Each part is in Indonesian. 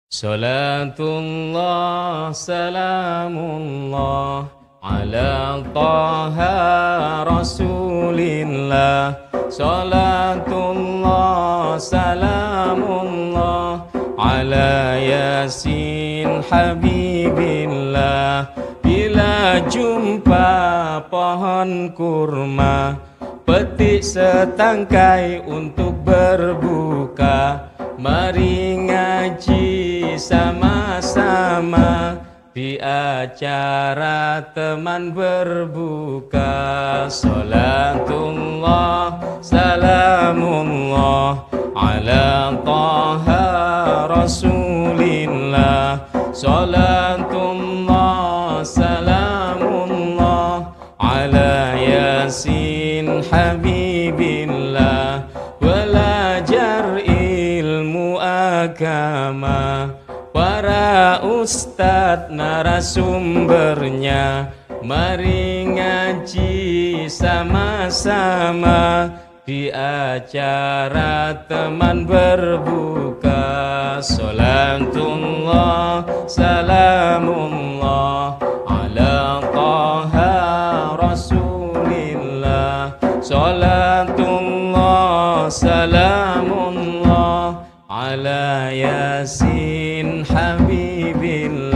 Salatullah, salamullah ala taha rasulillah. Salatullah, salamullah ala yasin habibillah. Bila jumpa pohon kurma, petik setangkai untuk berbuka. Mari ngaji sama-sama di acara teman berbuka. Salatullah, salamullah ala taha rasulillah. Salatullah, salamullah ala yasin habibillah. Belajar ilmu agama, para ustadz narasumbernya. Mari ngaji sama-sama di acara teman berbuka. Salatullah, salamullah ala taha rasulillah. Salatullah, salamullah ala yasin habibillah.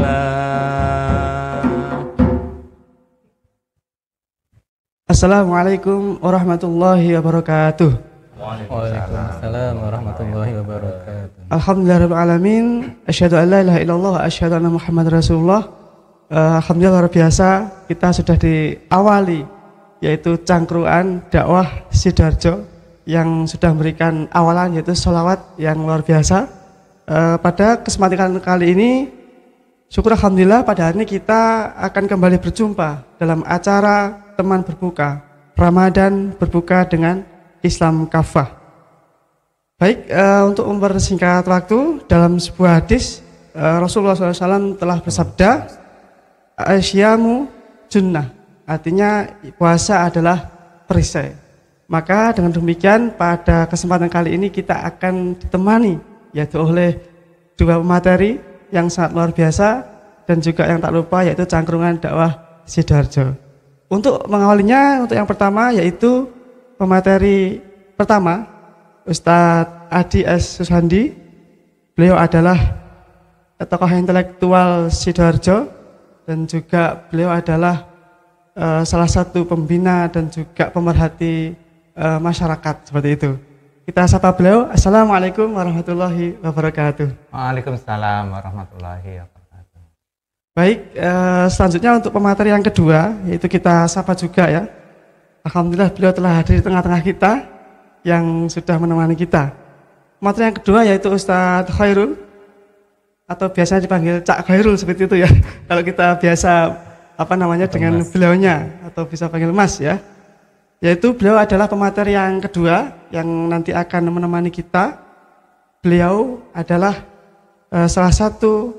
Assalamualaikum warahmatullahi wabarakatuh. Waalaikumsalam warahmatullahi wabarakatuh. Alhamdulillahirabbil alamin, asyhadu an la ilaha illallah wa asyhadu anna Muhammadar Rasulullah. Alhamdulillah, luar biasa kita sudah diawali yaitu cangkruan dakwah Sidoarjo yang sudah memberikan awalan yaitu sholawat yang luar biasa. Pada kesempatan kali ini syukur alhamdulillah pada hari ini kita akan kembali berjumpa dalam acara teman berbuka Ramadan berbuka dengan Islam Kafah. Baik, untuk mempersingkat waktu, dalam sebuah hadis Rasulullah SAW telah bersabda, "Asyamu junnah", artinya puasa adalah perisai. Maka dengan demikian pada kesempatan kali ini kita akan ditemani yaitu oleh dua pemateri yang sangat luar biasa dan juga yang tak lupa yaitu cangkrungan dakwah Sidoarjo. Untuk mengawalinya, untuk yang pertama yaitu pemateri pertama Ustadz Adi S. Susandi. Beliau adalah tokoh intelektual Sidoarjo dan juga beliau adalah salah satu pembina dan juga pemerhati masyarakat seperti itu. Kita sapa beliau. Assalamualaikum warahmatullahi wabarakatuh. Waalaikumsalam warahmatullahi wabarakatuh. Baik, selanjutnya untuk pemateri yang kedua yaitu kita sapa juga ya. Alhamdulillah beliau telah hadir di tengah-tengah kita yang sudah menemani kita. Pemateri yang kedua yaitu Ustadz Khairul atau biasanya dipanggil Cak Khairul seperti itu ya. Kalau kita biasa dengan Mas, beliaunya atau bisa panggil Mas ya. Yaitu beliau adalah pemateri yang kedua yang nanti akan menemani kita. Beliau adalah salah satu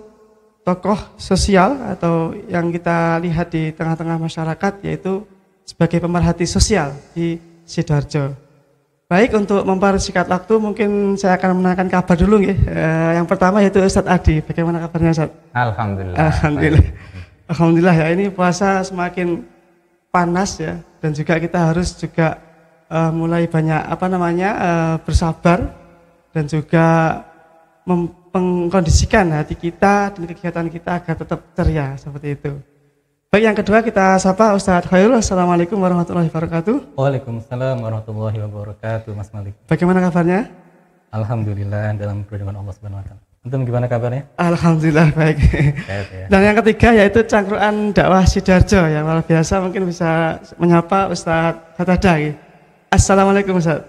tokoh sosial atau yang kita lihat di tengah-tengah masyarakat yaitu sebagai pemerhati sosial di Sidoarjo. Baik, untuk mempersingkat waktu mungkin saya akan menanyakan kabar dulu ya. Yang pertama yaitu Ustadz Adi, bagaimana kabarnya Ustadz? Alhamdulillah. Alhamdulillah. Alhamdulillah ya, ini puasa semakin panas ya, dan juga kita harus juga mulai banyak bersabar dan juga mengkondisikan hati kita dan kegiatan kita agar tetap ceria seperti itu. Baik, yang kedua kita sapa Ustadz Khairul. Assalamualaikum warahmatullahi wabarakatuh. Waalaikumsalam warahmatullahi wabarakatuh, Mas Malik. Bagaimana kabarnya? Alhamdulillah dalam perjuangan Allah Subhanahu wa taala. Antum gimana kabarnya? Alhamdulillah baik. Ya. Dan yang ketiga yaitu cangkruan dakwah Sidoarjo yang luar biasa, mungkin bisa menyapa Ustadz Khatada. Assalamualaikum Ustadz.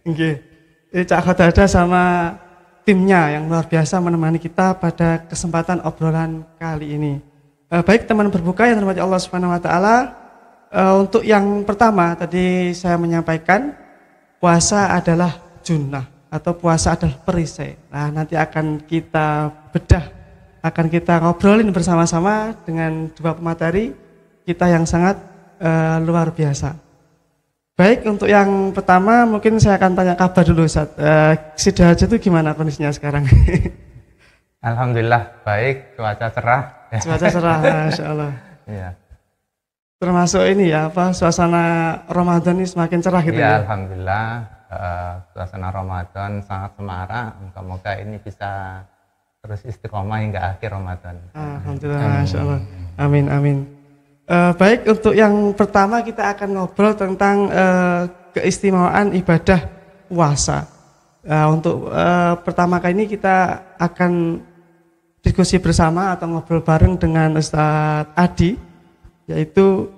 Oke. Cak Khatada sama timnya yang luar biasa menemani kita pada kesempatan obrolan kali ini. Baik teman berbuka yang dirahmati Allah Subhanahu wa taala, untuk yang pertama tadi saya menyampaikan puasa adalah junnah atau puasa adalah perisai. Nah, nanti akan kita bedah, akan kita ngobrolin bersama-sama dengan dua pemateri kita yang sangat luar biasa. Baik, untuk yang pertama mungkin saya akan tanya kabar dulu Ustaz. Sidoarjo itu gimana kondisinya sekarang? Alhamdulillah baik, cuaca cerah. Cuaca cerah, Masya Allah. Iya. Termasuk ini ya, apa suasana Ramadan ini semakin cerah gitu Ya, ya. alhamdulillah suasana Ramadan sangat semarak. Moga-moga ini bisa terus istiqomah hingga akhir Ramadan. Alhamdulillah, Masya Allah. Amin, amin. Baik, untuk yang pertama kita akan ngobrol tentang keistimewaan ibadah puasa. Untuk pertama kali ini kita akan diskusi bersama atau ngobrol bareng dengan Ustadz Adi, yaitu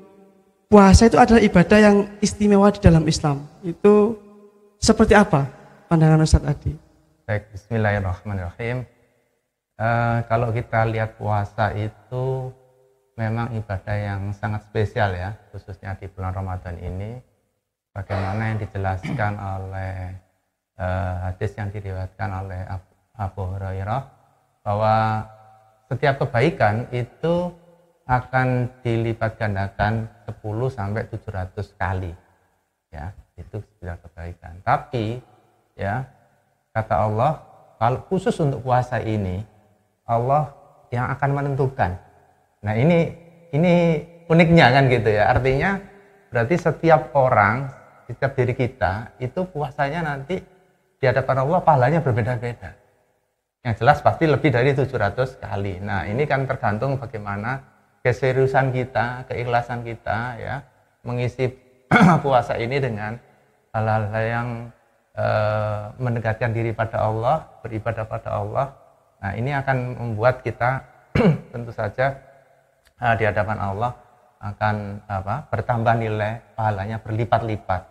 puasa itu adalah ibadah yang istimewa di dalam Islam. Itu seperti apa pandangan Ustadz Adi? Baik, bismillahirrahmanirrahim. Kalau kita lihat puasa itu memang ibadah yang sangat spesial ya, khususnya di bulan Ramadan ini. Bagaimana yang dijelaskan oleh hadis yang diriwayatkan oleh Abu Hurairah, bahwa setiap kebaikan itu akan dilipat gandakan 10 sampai 700 kali. Ya, itu setiap kebaikan. Tapi ya, kata Allah, kalau khusus untuk puasa ini, Allah yang akan menentukan. Nah, ini uniknya kan gitu ya. Artinya berarti setiap orang, setiap diri kita itu puasanya nanti di hadapan Allah pahalanya berbeda-beda. Yang jelas pasti lebih dari 700 kali. Nah, ini kan tergantung bagaimana keseriusan kita, keikhlasan kita ya, mengisi puasa ini dengan hal-hal yang mendekatkan diri pada Allah, beribadah pada Allah. Nah, ini akan membuat kita tentu saja di hadapan Allah akan bertambah nilai pahalanya berlipat-lipat.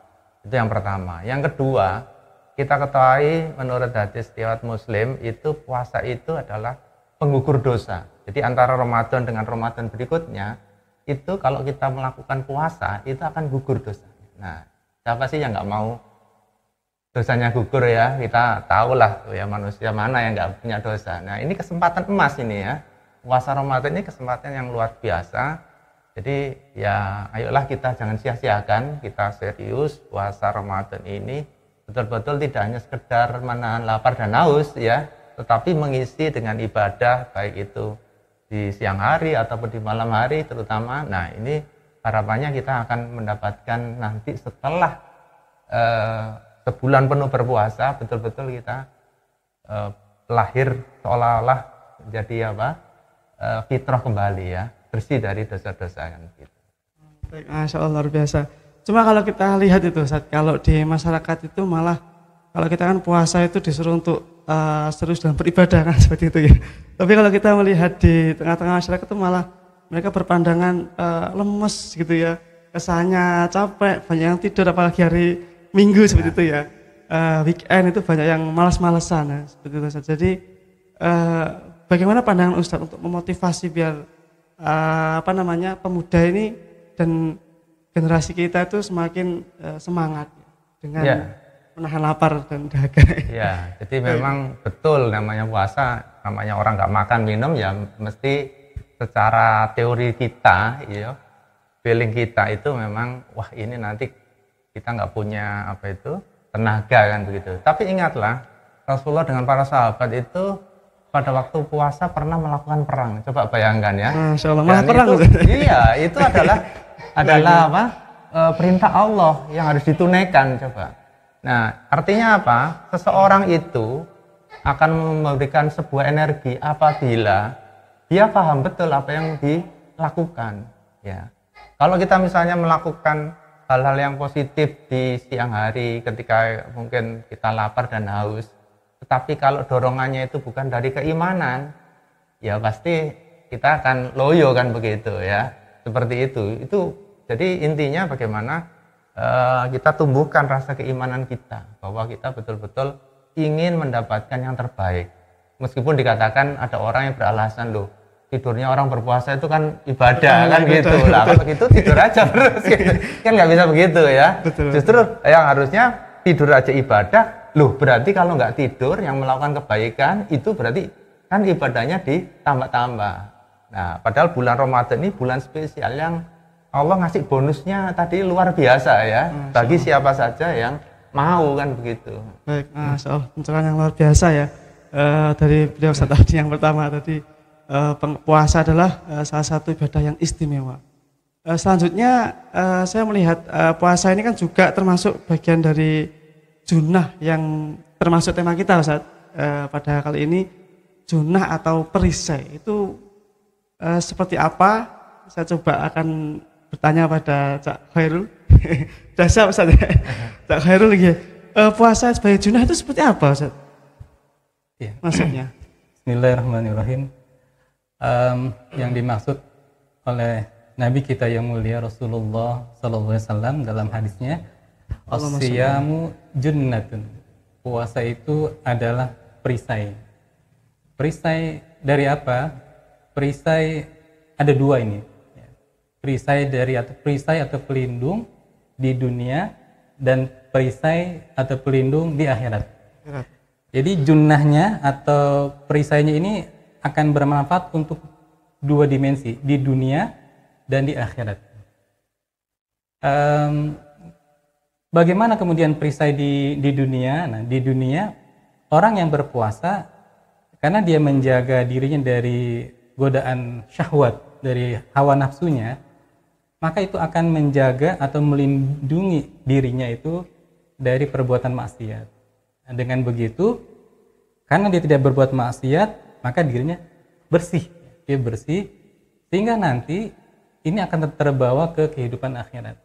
Itu yang pertama. Yang kedua, kita ketahui menurut hadis riwayat Muslim itu puasa itu adalah penggugur dosa. Jadi antara Ramadan dengan Ramadan berikutnya itu kalau kita melakukan puasa itu akan gugur dosa. Nah, siapa sih yang nggak mau dosanya gugur ya? Kita tahulah ya, manusia mana yang nggak punya dosa. Nah, ini kesempatan emas ini ya. Puasa Ramadan ini kesempatan yang luar biasa. Jadi ya ayolah kita jangan sia-siakan, kita serius puasa Ramadan ini betul-betul tidak hanya sekedar menahan lapar dan haus ya, tetapi mengisi dengan ibadah baik itu di siang hari ataupun di malam hari terutama. Nah, ini harapannya kita akan mendapatkan nanti setelah sebulan penuh berpuasa betul-betul kita lahir seolah-olah jadi fitrah kembali ya, bersih dari dosa-dosa kan gitu. Baik, Masya Allah, luar biasa. Cuma kalau kita lihat itu, kalau di masyarakat itu malah kalau kita kan puasa itu disuruh untuk serius dalam beribadah kan seperti itu ya. Tapi kalau kita melihat di tengah-tengah masyarakat itu malah mereka berpandangan lemes gitu ya, kesannya capek, banyak yang tidur apalagi hari Minggu seperti itu ya. Weekend itu banyak yang malas-malesan ya, seperti itu. Jadi bagaimana pandangan Ustadz untuk memotivasi biar pemuda ini dan generasi kita itu semakin semangat dengan menahan lapar dan dahaga. Ya, jadi memang betul namanya puasa, namanya orang nggak makan minum ya mesti secara teori kita, ya, feeling kita itu memang wah ini nanti kita nggak punya tenaga kan begitu. Tapi ingatlah Rasulullah dengan para sahabat itu pada waktu puasa pernah melakukan perang. Coba bayangkan ya. Masya Allah, malah perang. Itu adalah perintah Allah yang harus ditunaikan coba. Nah, artinya apa? Seseorang itu akan memberikan sebuah energi apabila dia paham betul apa yang dilakukan. Ya, kalau kita misalnya melakukan hal-hal yang positif di siang hari ketika mungkin kita lapar dan haus, tetapi kalau dorongannya itu bukan dari keimanan, ya pasti kita akan loyo kan begitu ya. Seperti itu. Jadi intinya bagaimana kita tumbuhkan rasa keimanan kita bahwa kita betul-betul ingin mendapatkan yang terbaik. Meskipun dikatakan ada orang yang beralasan loh, tidurnya orang berpuasa itu kan ibadah kan gitu. Lah kalau gitu tidur aja terus gitu. Kan nggak bisa begitu ya. Justru yang harusnya tidur aja ibadah. Loh berarti kalau nggak tidur yang melakukan kebaikan itu berarti kan ibadahnya ditambah-tambah. Nah padahal bulan Ramadan ini bulan spesial yang Allah ngasih bonusnya tadi luar biasa ya, bagi siapa saja yang mau kan begitu. Baik, Masya Allah, pencerahan yang luar biasa ya. dari beliau Ustaz tadi yang pertama tadi puasa adalah salah satu ibadah yang istimewa. Selanjutnya saya melihat puasa ini kan juga termasuk bagian dari junnah yang termasuk tema kita Ustaz. Pada kali ini junnah atau perisai itu seperti apa? Saya coba akan bertanya pada Cak Khairul. Sudah siap Ustaz ya? Cak Khairul lagi. Puasa sebagai junnah itu seperti apa Ustaz? Ya. Maksudnya? Bismillahirrahmanirrahim. Yang dimaksud oleh Nabi kita yang mulia Rasulullah SAW dalam hadisnya, as-siyamu junnatun. Puasa itu adalah perisai. Perisai dari apa? Perisai ada dua ini. Perisai atau pelindung di dunia dan perisai atau pelindung di akhirat. Jadi junnahnya atau perisainya ini akan bermanfaat untuk dua dimensi, di dunia dan di akhirat. Bagaimana kemudian perisai di dunia? Nah, di dunia orang yang berpuasa karena dia menjaga dirinya dari godaan syahwat, dari hawa nafsunya, maka itu akan menjaga atau melindungi dirinya itu dari perbuatan maksiat. Nah, dengan begitu, karena dia tidak berbuat maksiat, maka dirinya bersih. Dia bersih, sehingga nanti ini akan terbawa ke kehidupan akhirat.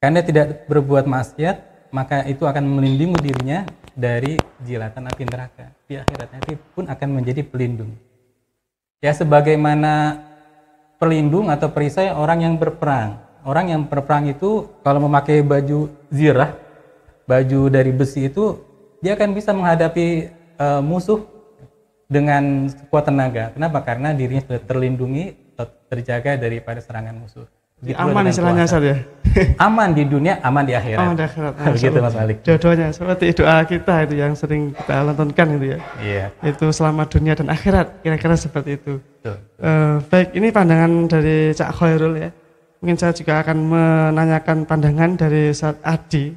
Karena tidak berbuat maksiat, maka itu akan melindungi dirinya dari jilatan api neraka. Di akhirat nanti pun akan menjadi pelindung. Ya, sebagaimana pelindung atau perisai orang yang berperang. Orang yang berperang itu kalau memakai baju zirah, baju dari besi itu, dia akan bisa menghadapi musuh dengan sekuat tenaga. Kenapa? Karena dirinya sudah terlindungi, terjaga daripada serangan musuh. Aman istilahnya Ustaz ya? Aman di dunia, aman di akhirat. Aman di akhirat. Begitu Mas Malik. Dua-duanya seperti doa kita itu yang sering kita lantunkan itu ya. Iya. Itu selamat dunia dan akhirat, kira-kira seperti itu. Baik, ini pandangan dari Cak Khairul ya. Mungkin saya juga akan menanyakan pandangan dari Ustaz Adi,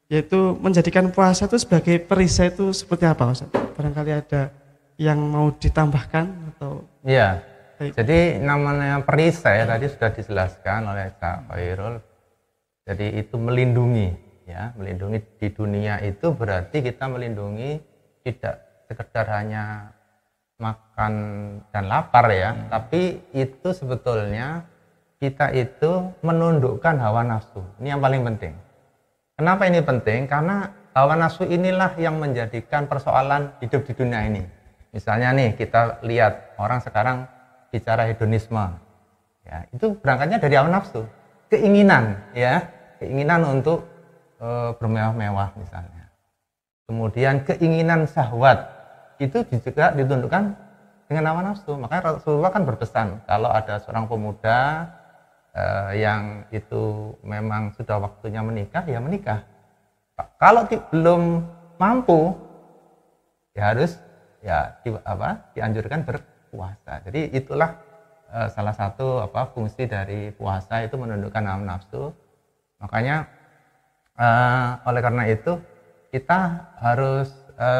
yaitu menjadikan puasa itu sebagai perisai itu seperti apa Ustaz? Barangkali ada yang mau ditambahkan atau? Iya. Baik. Jadi namanya perisai tadi sudah dijelaskan oleh Cak Khairul. Jadi itu melindungi, ya, melindungi di dunia itu berarti kita melindungi tidak sekedar hanya makan dan lapar ya, tapi itu sebetulnya kita itu menundukkan hawa nafsu. Ini yang paling penting. Kenapa ini penting? Karena hawa nafsu inilah yang menjadikan persoalan hidup di dunia ini. Misalnya nih kita lihat orang sekarang bicara hedonisme, ya itu berangkatnya dari hawa nafsu, keinginan, ya keinginan untuk bermewah-mewah misalnya. Kemudian keinginan syahwat itu juga ditundukkan dengan hawa nafsu. Makanya Rasulullah kan berpesan kalau ada seorang pemuda yang itu memang sudah waktunya menikah, ya menikah. Kalau belum mampu, ya harus dianjurkan berpuasa. Jadi itulah salah satu fungsi dari puasa itu menundukkan hawa nafsu. Makanya oleh karena itu kita harus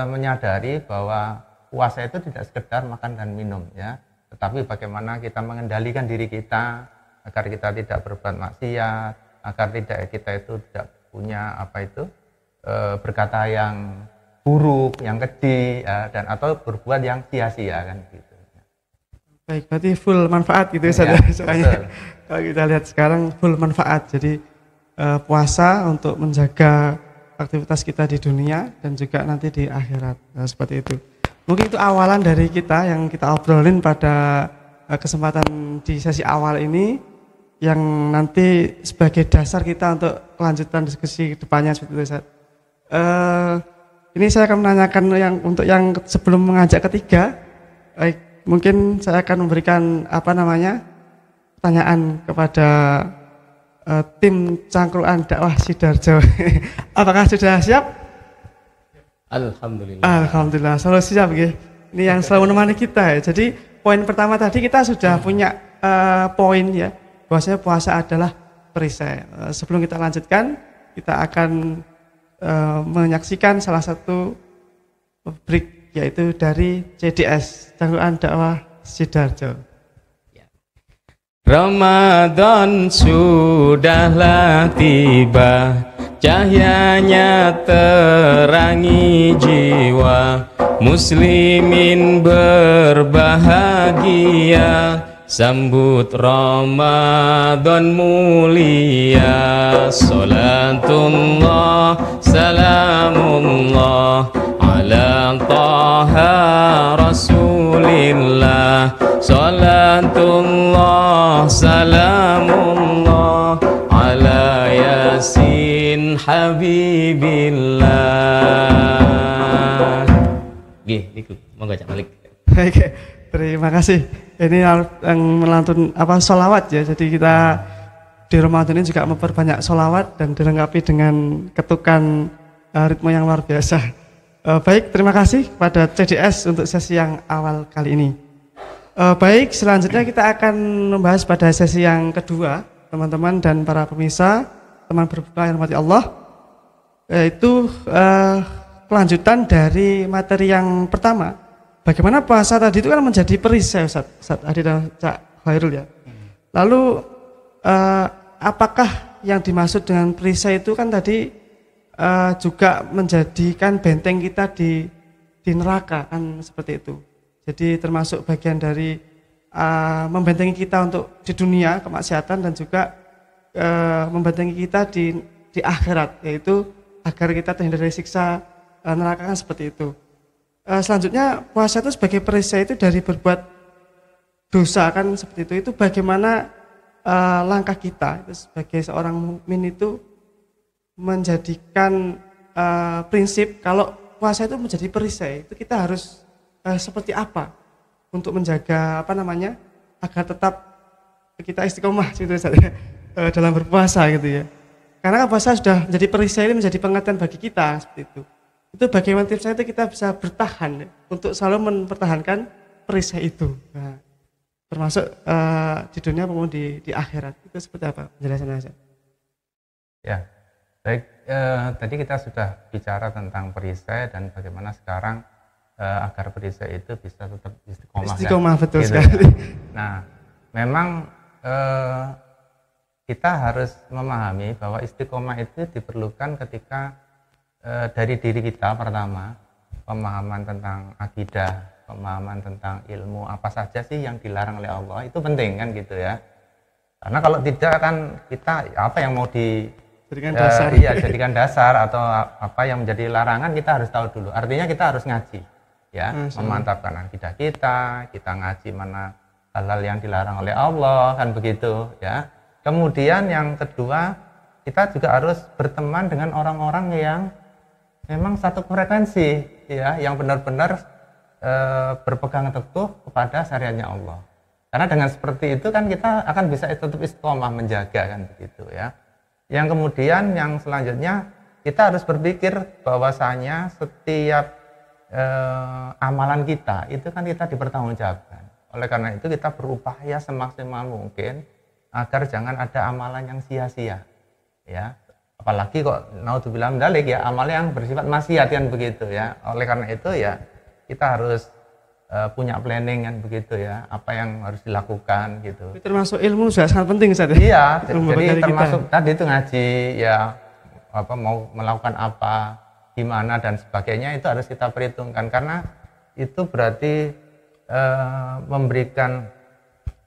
menyadari bahwa puasa itu tidak sekedar makan dan minum ya, tetapi bagaimana kita mengendalikan diri kita agar kita tidak berbuat maksiat, agar kita itu tidak punya berkata yang buruk, yang keji, dan atau berbuat yang sia-sia kan gitu. Baik, berarti full manfaat gitu ya, soalnya kalau kita lihat sekarang full manfaat. Jadi puasa untuk menjaga aktivitas kita di dunia dan juga nanti di akhirat. Nah, seperti itu. Mungkin itu awalan dari kita yang kita obrolin pada kesempatan di sesi awal ini, yang nanti sebagai dasar kita untuk kelanjutan diskusi depannya seperti itu. Ini saya akan menanyakan untuk yang sebelum mengajak ketiga, mungkin saya akan memberikan pertanyaan kepada tim Cangkruan Dakwah Sidoarjo. Apakah sudah siap? Alhamdulillah. Alhamdulillah, selalu siap ya. Ini yang selalu menemani kita ya. Jadi poin pertama tadi kita sudah punya poin ya, bahwasanya puasa adalah perisai. Sebelum kita lanjutkan, kita akan menyaksikan salah satu break yaitu dari CDS, Cangkruan Dakwah Sidoarjo. Ramadan sudahlah tiba, cahayanya terangi jiwa, muslimin berbahagia, sambut Ramadan mulia. Salatullah, salamullah, ala taha rasulillah. Salatullah, salamullah, ala yasin habibillah. Gih, ikut, monggo Cak Malik. Oke, terima kasih. Ini yang melantun sholawat ya. Jadi kita di Ramadan ini juga memperbanyak sholawat dan dilengkapi dengan ketukan ritme yang luar biasa. Baik, terima kasih kepada CDS untuk sesi yang awal kali ini. Baik, selanjutnya kita akan membahas pada sesi yang kedua, teman-teman dan para pemirsa, teman berbuka yang rahmati Allah, yaitu kelanjutan dari materi yang pertama. Bagaimana puasa tadi itu kan menjadi perisai, Ustaz Adi dan Cak Khairul ya. Lalu apakah yang dimaksud dengan perisai itu kan tadi juga menjadikan benteng kita di neraka kan seperti itu. Jadi termasuk bagian dari membentengi kita untuk di dunia kemaksiatan dan juga membentengi kita di akhirat, yaitu agar kita terhindar dari siksa neraka kan seperti itu. Selanjutnya puasa itu sebagai perisai itu dari berbuat dosa kan seperti itu. Itu bagaimana langkah kita itu sebagai seorang mukmin itu menjadikan prinsip kalau puasa itu menjadi perisai, itu kita harus seperti apa untuk menjaga agar tetap kita istiqomah gitu dalam berpuasa gitu ya. Karena puasa sudah menjadi perisai, ini menjadi pengertian bagi kita seperti itu. Itu bagaimana tipsnya itu kita bisa bertahan untuk selalu mempertahankan perisai itu. Nah, termasuk di dunia maupun di akhirat. Itu seperti apa penjelasannya? Ya, baik. Tadi kita sudah bicara tentang perisai dan bagaimana sekarang agar perisai itu bisa tetap istiqomah. Istiqomah, betul gitu, sekali. ya. Nah, memang kita harus memahami bahwa istiqomah itu diperlukan ketika dari diri kita pertama, pemahaman tentang akidah, pemahaman tentang ilmu apa saja sih yang dilarang oleh Allah, itu penting kan gitu ya. Karena kalau tidak kan kita apa yang mau jadikan dasar. Jadikan dasar atau apa yang menjadi larangan kita harus tahu dulu. Artinya kita harus ngaji ya, memantapkan akidah kita ngaji mana hal-hal yang dilarang oleh Allah kan begitu ya. Kemudian yang kedua, kita juga harus berteman dengan orang-orang yang memang satu frekuensi ya, yang benar-benar berpegang teguh kepada syariatnya Allah. Karena dengan seperti itu kan kita akan bisa tetap istiqomah menjaga kan begitu ya. Yang kemudian yang selanjutnya kita harus berpikir bahwasanya setiap amalan kita itu kan kita dipertanggungjawabkan. Oleh karena itu kita berupaya semaksimal mungkin agar jangan ada amalan yang sia-sia ya. Apalagi kok naudzubillah min dzalik ya, amal yang bersifat maksiat kan begitu ya. Oleh karena itu ya kita harus punya planning kan begitu ya, apa yang harus dilakukan gitu. Termasuk ilmu juga sangat penting Ustaz. Iya, jadi termasuk kita. Tadi itu ngaji ya, mau melakukan apa, gimana dan sebagainya itu harus kita perhitungkan, karena itu berarti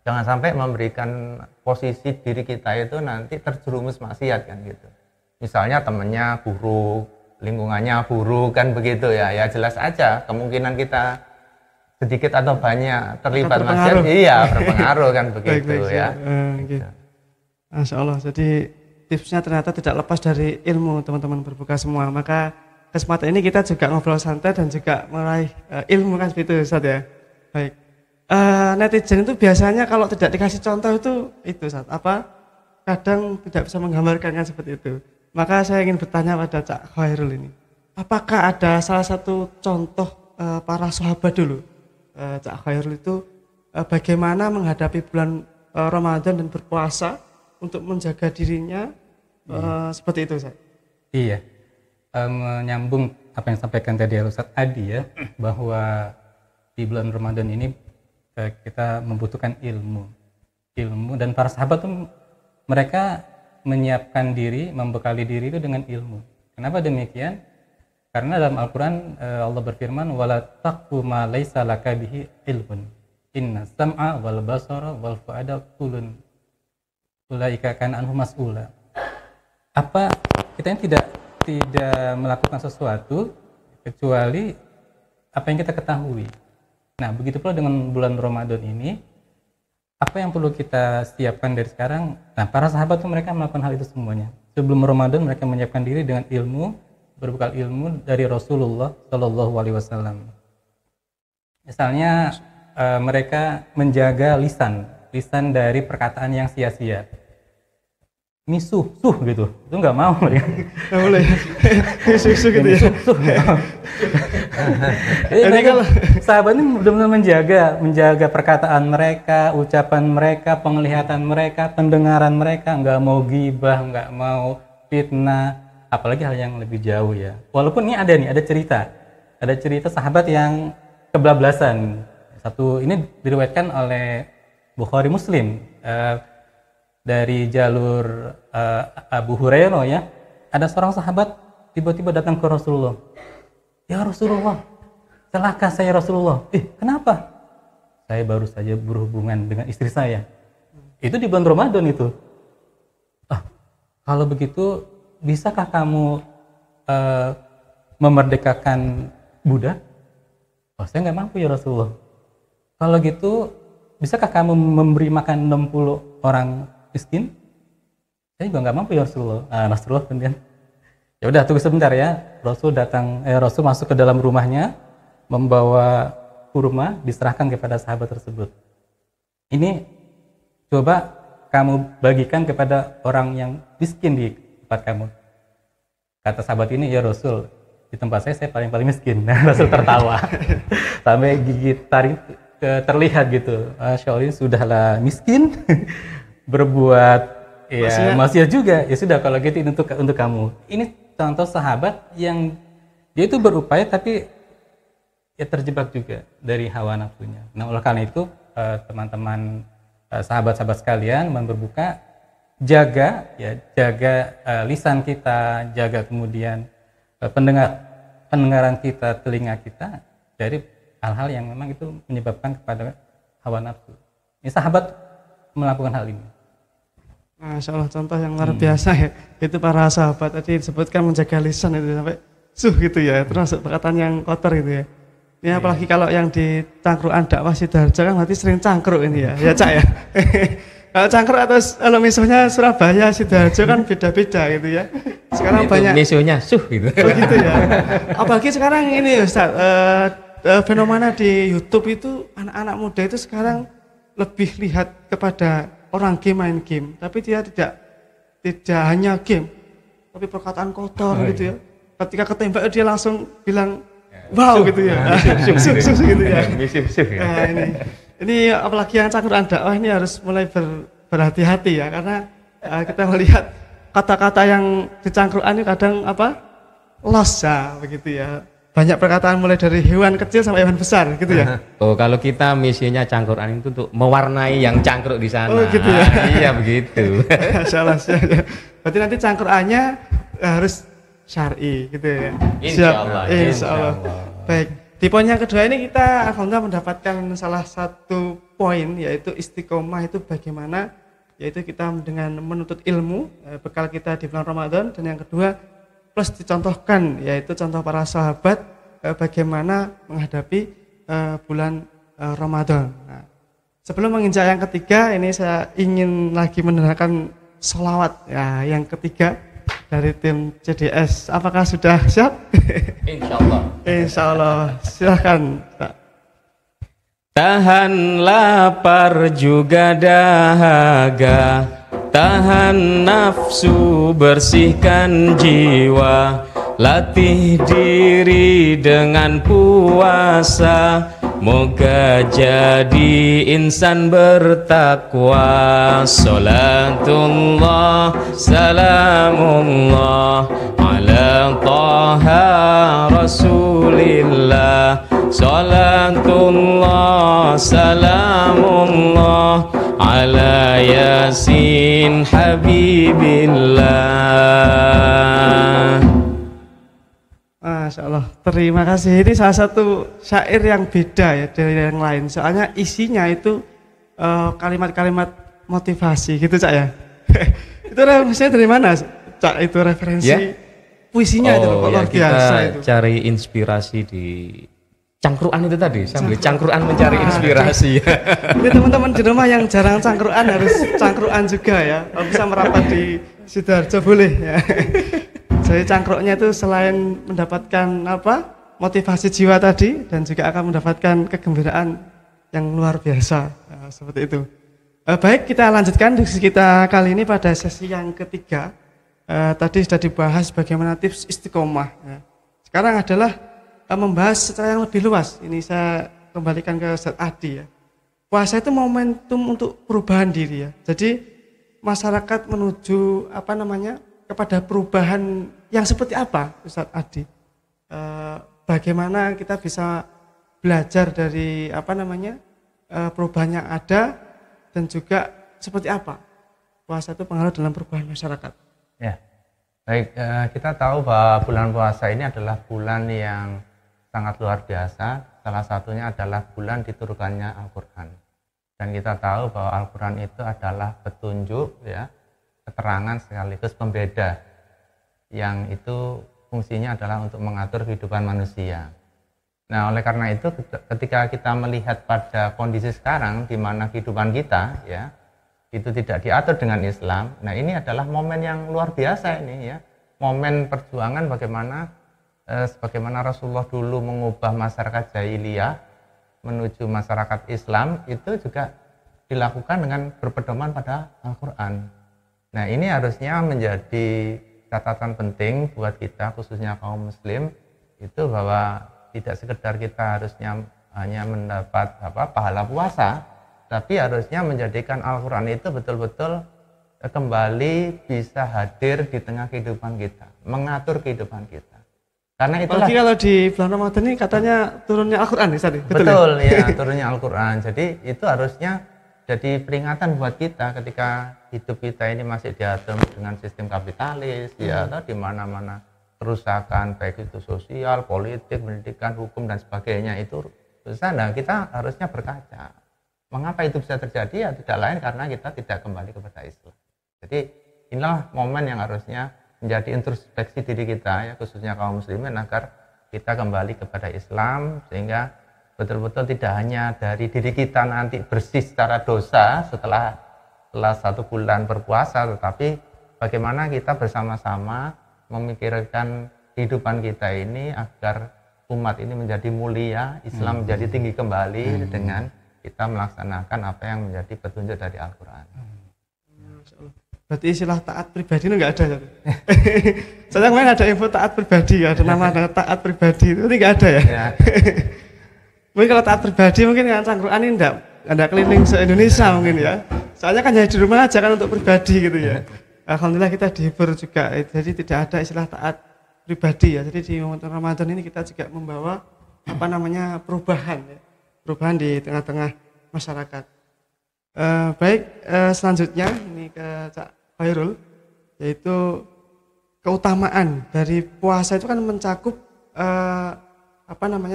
jangan sampai memberikan posisi diri kita itu nanti terjerumus maksiat kan gitu. Misalnya temennya buruk, lingkungannya buruk kan begitu ya, ya jelas aja kemungkinan kita sedikit atau banyak terlibat maksiat, iya berpengaruh kan begitu ya. Gitu. Masya Allah, jadi tipsnya ternyata tidak lepas dari ilmu teman-teman berbuka semua. Maka kesempatan ini kita juga ngobrol santai dan juga meraih ilmu kan seperti itu Ustaz ya. Baik. Netizen itu biasanya kalau tidak dikasih contoh itu Ustaz, kadang tidak bisa menggambarkan kan seperti itu. Maka saya ingin bertanya pada Cak Khairul ini, apakah ada salah satu contoh para sahabat dulu, Cak Khairul itu bagaimana menghadapi bulan Ramadan dan berpuasa untuk menjaga dirinya seperti itu Ustaz? Iya, menyambung apa yang disampaikan tadi Ustaz Adi ya, bahwa di bulan Ramadan ini kita membutuhkan ilmu dan para sahabat tuh mereka menyiapkan diri, membekali diri itu dengan ilmu. Kenapa demikian? Karena dalam Al-Quran Allah berfirman, wala taqfu ma laisa laka bihi ilmun inna sam'a wal basara wal fu'ada kulun ulaika kana anhu mas'ula. Apa kita ini tidak melakukan sesuatu kecuali apa yang kita ketahui. Nah, begitu pula dengan bulan Ramadan ini, apa yang perlu kita siapkan dari sekarang? Nah, para sahabat itu mereka melakukan hal itu semuanya. Sebelum Ramadan mereka menyiapkan diri dengan ilmu, berbekal ilmu dari Rasulullah Shallallahu Alaihi Wasallam. Misalnya mereka menjaga lisan dari perkataan yang sia-sia. Misuh gitu, itu nggak mau mereka. Nggak boleh. Misuh gitu ya. Jadi mereka sahabat ini benar-benar menjaga perkataan mereka, ucapan mereka, penglihatan mereka, pendengaran mereka, nggak mau ghibah, nggak mau fitnah, apalagi hal yang lebih jauh ya. Walaupun ini ada cerita sahabat yang kebablasan. Satu ini diriwayatkan oleh Bukhari Muslim. Dari jalur Abu Hurairah ya, ada seorang sahabat tiba-tiba datang ke Rasulullah. Ya Rasulullah, celaka saya Rasulullah. Kenapa? Saya baru saja berhubungan dengan istri saya. Itu di bulan Ramadan itu. Kalau begitu, bisakah kamu memerdekakan budak? Saya nggak mampu ya Rasulullah. Kalau gitu, bisakah kamu memberi makan 60 orang miskin? Saya juga nggak mampu ya Rasulullah. Rasulullah kemudian, ya udah tunggu sebentar ya. Rasul masuk ke dalam rumahnya, membawa kurma, diserahkan kepada sahabat tersebut. Ini coba kamu bagikan kepada orang yang miskin di tempat kamu. Kata sahabat ini, ya Rasul, di tempat saya paling miskin. Nah, Rasul tertawa sampai gigi taring terlihat gitu. Masya Allah, sudahlah miskin. Berbuat ya maksiat juga, ya sudah kalau gitu ini untuk kamu. Ini contoh sahabat yang dia itu berupaya tapi ya terjebak juga dari hawa nafsunya. Nah, oleh karena itu teman-teman sahabat-sahabat sekalian berbuka, jaga lisan kita, jaga kemudian pendengaran kita, telinga kita dari hal-hal yang memang itu menyebabkan kepada hawa nafsu. Ini sahabat melakukan hal ini. Masya Allah, contoh yang luar biasa ya. Itu para sahabat tadi disebutkan menjaga lisan itu sampai gitu ya, termasuk perkataan yang kotor gitu ya. Ini apalagi kalau yang di cangkruan dakwah Sidoarjo kan berarti sering cangkruk ini ya, ya Cak ya. Kalau cangkruk atau kalau misuhnya Surabaya, Sidoarjo kan beda-beda gitu ya. Sekarang itu banyak misuhnya gitu. Begitu ya. Apalagi sekarang ini Ustaz, fenomena di YouTube itu anak-anak muda itu sekarang lebih lihat kepada orang main game, tapi dia tidak hanya game, tapi perkataan kotor gitu ya. Ketika ketembak dia langsung bilang wow gitu ya. Gitu ya. Nah, ini apalagi yang cangkruan dakwah ini harus mulai berhati-hati ya, karena kita melihat kata-kata yang di cangkruan ini kadang loss ya begitu ya. Banyak perkataan mulai dari hewan kecil sampai hewan besar gitu ya. Oh, kalau kita misinya cangkruan itu untuk mewarnai yang cangkruk di sana. Oh gitu ya. Iya begitu. Salah. Berarti nanti cangkruannya harus syar'i gitu ya. Insya Allah. Baik. Di poin yang kedua ini kita alhamdulillah mendapatkan salah satu poin, yaitu istiqomah itu bagaimana, yaitu kita dengan menuntut ilmu bekal kita di bulan Ramadan. Dan yang kedua plus dicontohkan, yaitu contoh para sahabat bagaimana menghadapi bulan Ramadan. Nah, sebelum menginjak yang ketiga, ini saya ingin lagi mendengarkan sholawat ya, yang ketiga dari tim CDS. Apakah sudah siap? Insyaallah. Insyaallah. Silakan, Pak. Tahan lapar juga dahaga, tahan nafsu, bersihkan jiwa, latih diri dengan puasa, moga jadi insan bertakwa. Salatullah salamullah ala taha rasulillah. Salatullah salamullah ala yasin habibillah. Masya Allah, terima kasih. Ini salah satu syair yang beda ya dari yang lain. Soalnya isinya itu kalimat-kalimat motivasi gitu Cak ya. Itu referensinya dari mana Cak? Itu referensi puisinya itu kok luar biasa itu. Cari inspirasi di cangkruan itu tadi, sambil cangkruan mencari inspirasi. Ini teman-teman di rumah yang jarang cangkruan harus cangkruan juga ya. Kalau bisa merapat di Sidoarjo boleh ya. Jadi cangkruknya itu selain mendapatkan motivasi jiwa tadi dan juga akan mendapatkan kegembiraan yang luar biasa. Nah, seperti itu. Baik, kita lanjutkan diskusi kita kali ini pada sesi yang ketiga. Tadi sudah dibahas bagaimana tips istiqomah. Ya. Sekarang adalah membahas secara yang lebih luas. Ini saya kembalikan ke Ustaz Adi ya. Puasa itu momentum untuk perubahan diri ya. Jadi masyarakat menuju kepada perubahan yang seperti apa Ustaz Adi? Bagaimana kita bisa belajar dari perubahan yang ada dan juga seperti apa puasa itu pengaruh dalam perubahan masyarakat? Ya, baik, kita tahu bahwa bulan puasa ini adalah bulan yang sangat luar biasa. Salah satunya adalah bulan diturunkannya Al-Quran. Dan kita tahu bahwa Al-Quran itu adalah petunjuk, ya, keterangan sekaligus pembeda, yang itu fungsinya adalah untuk mengatur kehidupan manusia. Nah, oleh karena itu ketika kita melihat pada kondisi sekarang di mana kehidupan kita ya itu tidak diatur dengan Islam, nah ini adalah momen yang luar biasa ini ya, momen perjuangan sebagaimana Rasulullah dulu mengubah masyarakat jahiliyah menuju masyarakat Islam, itu juga dilakukan dengan berpedoman pada Al-Quran. Nah, ini harusnya menjadi catatan penting buat kita, khususnya kaum muslim, itu bahwa tidak sekedar kita harusnya hanya mendapat pahala puasa, tapi harusnya menjadikan Al-Quran itu betul-betul kembali bisa hadir di tengah kehidupan kita, mengatur kehidupan kita. Karena itulah. Apalagi kalau di bulan Ramadan ini katanya turunnya Al-Quran nih tadi. Betul ya, turunnya Al-Quran. Jadi itu harusnya jadi peringatan buat kita ketika hidup kita ini masih diatur dengan sistem kapitalis, ya, atau di mana-mana kerusakan baik itu sosial, politik, pendidikan, hukum dan sebagainya itu besar. Nah, kita harusnya berkaca. Mengapa itu bisa terjadi? Ya tidak lain karena kita tidak kembali kepada Islam. Jadi inilah momen yang harusnya menjadi introspeksi diri kita ya, khususnya kaum muslimin, agar kita kembali kepada Islam sehingga betul-betul tidak hanya dari diri kita nanti bersih secara dosa setelah 1 bulan berpuasa, tetapi bagaimana kita bersama-sama memikirkan kehidupan kita ini agar umat ini menjadi mulia, Islam menjadi tinggi kembali dengan kita melaksanakan apa yang menjadi petunjuk dari Al-Quran. Berarti istilah taat pribadi itu nggak ada. Soalnya kemarin ada info taat pribadi, ada nama taat pribadi itu nggak ada ya. Mungkin kalau taat pribadi mungkin yang cangkruan ini enggak keliling se-Indonesia mungkin ya. Soalnya kan hanya di rumah aja kan untuk pribadi gitu ya. Alhamdulillah kita dihibur juga. Jadi tidak ada istilah taat pribadi ya. Jadi di momen Ramadan ini kita juga membawa perubahan ya. Perubahan di tengah-tengah masyarakat. Baik, selanjutnya ini ke Cak Khairul, yaitu keutamaan dari puasa itu kan mencakup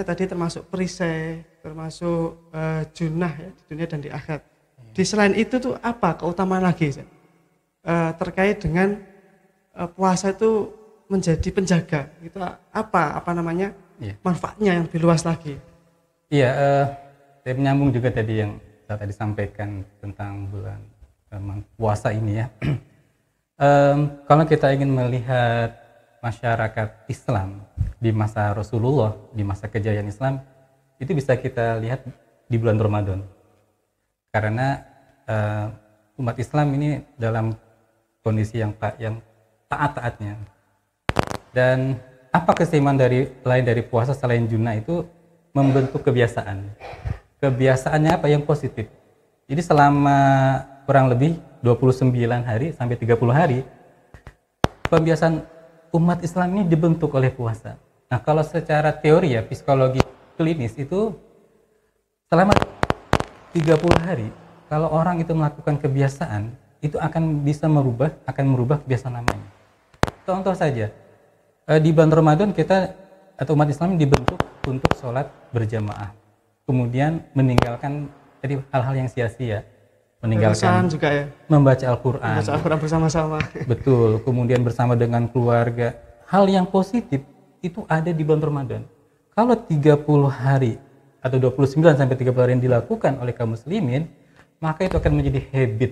tadi termasuk perisai, termasuk junah ya, di dunia dan di akhirat. Di selain itu tuh apa keutamaan lagi terkait dengan puasa itu menjadi penjaga, itu manfaatnya yang lebih luas lagi? Iya, saya menyambung juga tadi yang saya tadi sampaikan tentang bulan puasa ini ya. Kalau kita ingin melihat masyarakat Islam di masa Rasulullah, di masa kejayaan Islam, itu bisa kita lihat di bulan Ramadan. Karena umat Islam ini dalam kondisi yang taat-taatnya. Dan apa keistimewaan lain dari puasa selain junah itu, membentuk kebiasaan. Kebiasaannya apa? Yang positif. Jadi selama kurang lebih 29 hari sampai 30 hari, kebiasaan umat Islam ini dibentuk oleh puasa. Nah, kalau secara teori ya, psikologi klinis itu selama 30 hari, kalau orang itu melakukan kebiasaan, itu akan bisa merubah kebiasaan namanya. Contoh saja, di bulan Ramadan kita atau umat Islam dibentuk untuk sholat berjamaah, kemudian meninggalkan tadi hal-hal yang sia-sia, meninggalkan juga ya. membaca Al-Quran. Membaca Al-Quran bersama-sama. Betul, kemudian bersama dengan keluarga. Hal yang positif itu ada di bulan Ramadan. Kalau 30 hari atau 29 sampai 30 hari yang dilakukan oleh kaum muslimin, maka itu akan menjadi habit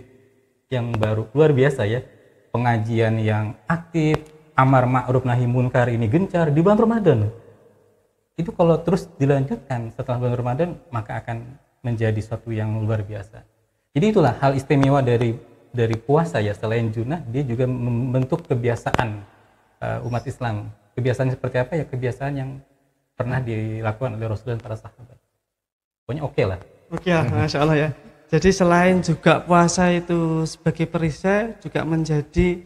yang baru, luar biasa ya. Pengajian yang aktif, amar ma'ruf nahi munkar ini gencar di bulan Ramadan. Itu kalau terus dilanjutkan setelah bulan Ramadan, maka akan menjadi suatu yang luar biasa. Jadi itulah hal istimewa dari puasa ya, selain junah, dia juga membentuk kebiasaan umat Islam. Kebiasaan seperti apa ya? Kebiasaan yang pernah dilakukan oleh Rasul dan para sahabat. Pokoknya oke lah. Oke lah, Masya Allah ya. Jadi selain juga puasa itu sebagai perisai, juga menjadi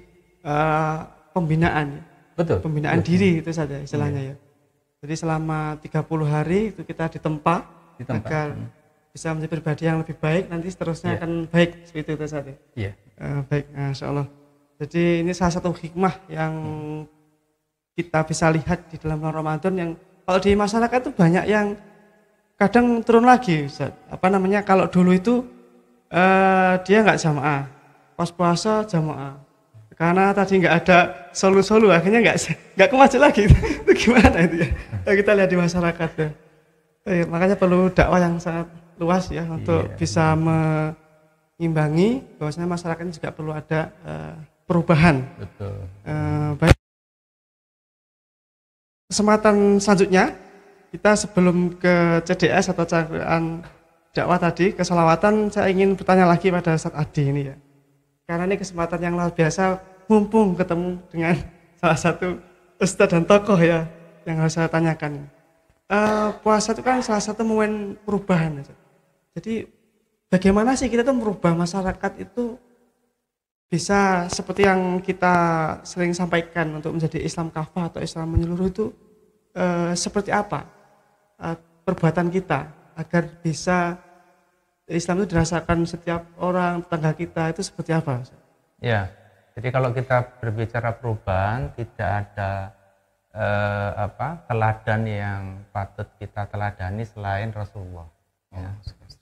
pembinaan. Betul. Pembinaan diri itu saja istilahnya ya. Jadi selama 30 hari itu kita ditempa agar bisa menjadi pribadi yang lebih baik, nanti seterusnya akan baik seperti itu saja. Iya. Baik, Masya Allah. Jadi ini salah satu hikmah yang kita bisa lihat di dalam bulan Ramadan, yang kalau di masyarakat itu banyak yang kadang turun lagi, Ustaz. Kalau dulu itu dia nggak jamaah, pas puasa jamaah. Karena tadi nggak ada solu-solu, akhirnya nggak kemaju lagi. Itu gimana itu ya? Kita lihat di masyarakat ya. Makanya perlu dakwah yang sangat luas ya untuk bisa mengimbangi bahwasanya masyarakat ini juga perlu ada perubahan. Betul. Baik. Kesempatan selanjutnya kita sebelum ke CDS atau cangkruan dakwah tadi, keselawatan, saya ingin bertanya lagi pada Ustaz Adi ini ya. Karena ini kesempatan yang luar biasa, mumpung ketemu dengan salah satu ustadz dan tokoh ya yang harus saya tanyakan. Puasa itu kan salah satu momen perubahan. Jadi bagaimana sih kita tuh merubah masyarakat itu bisa seperti yang kita sering sampaikan untuk menjadi Islam kafah atau Islam menyeluruh itu seperti apa perbuatan kita agar bisa Islam itu dirasakan setiap orang, tetangga kita itu seperti apa? Ya, jadi kalau kita berbicara perubahan, tidak ada teladan yang patut kita teladani selain Rasulullah. Ya.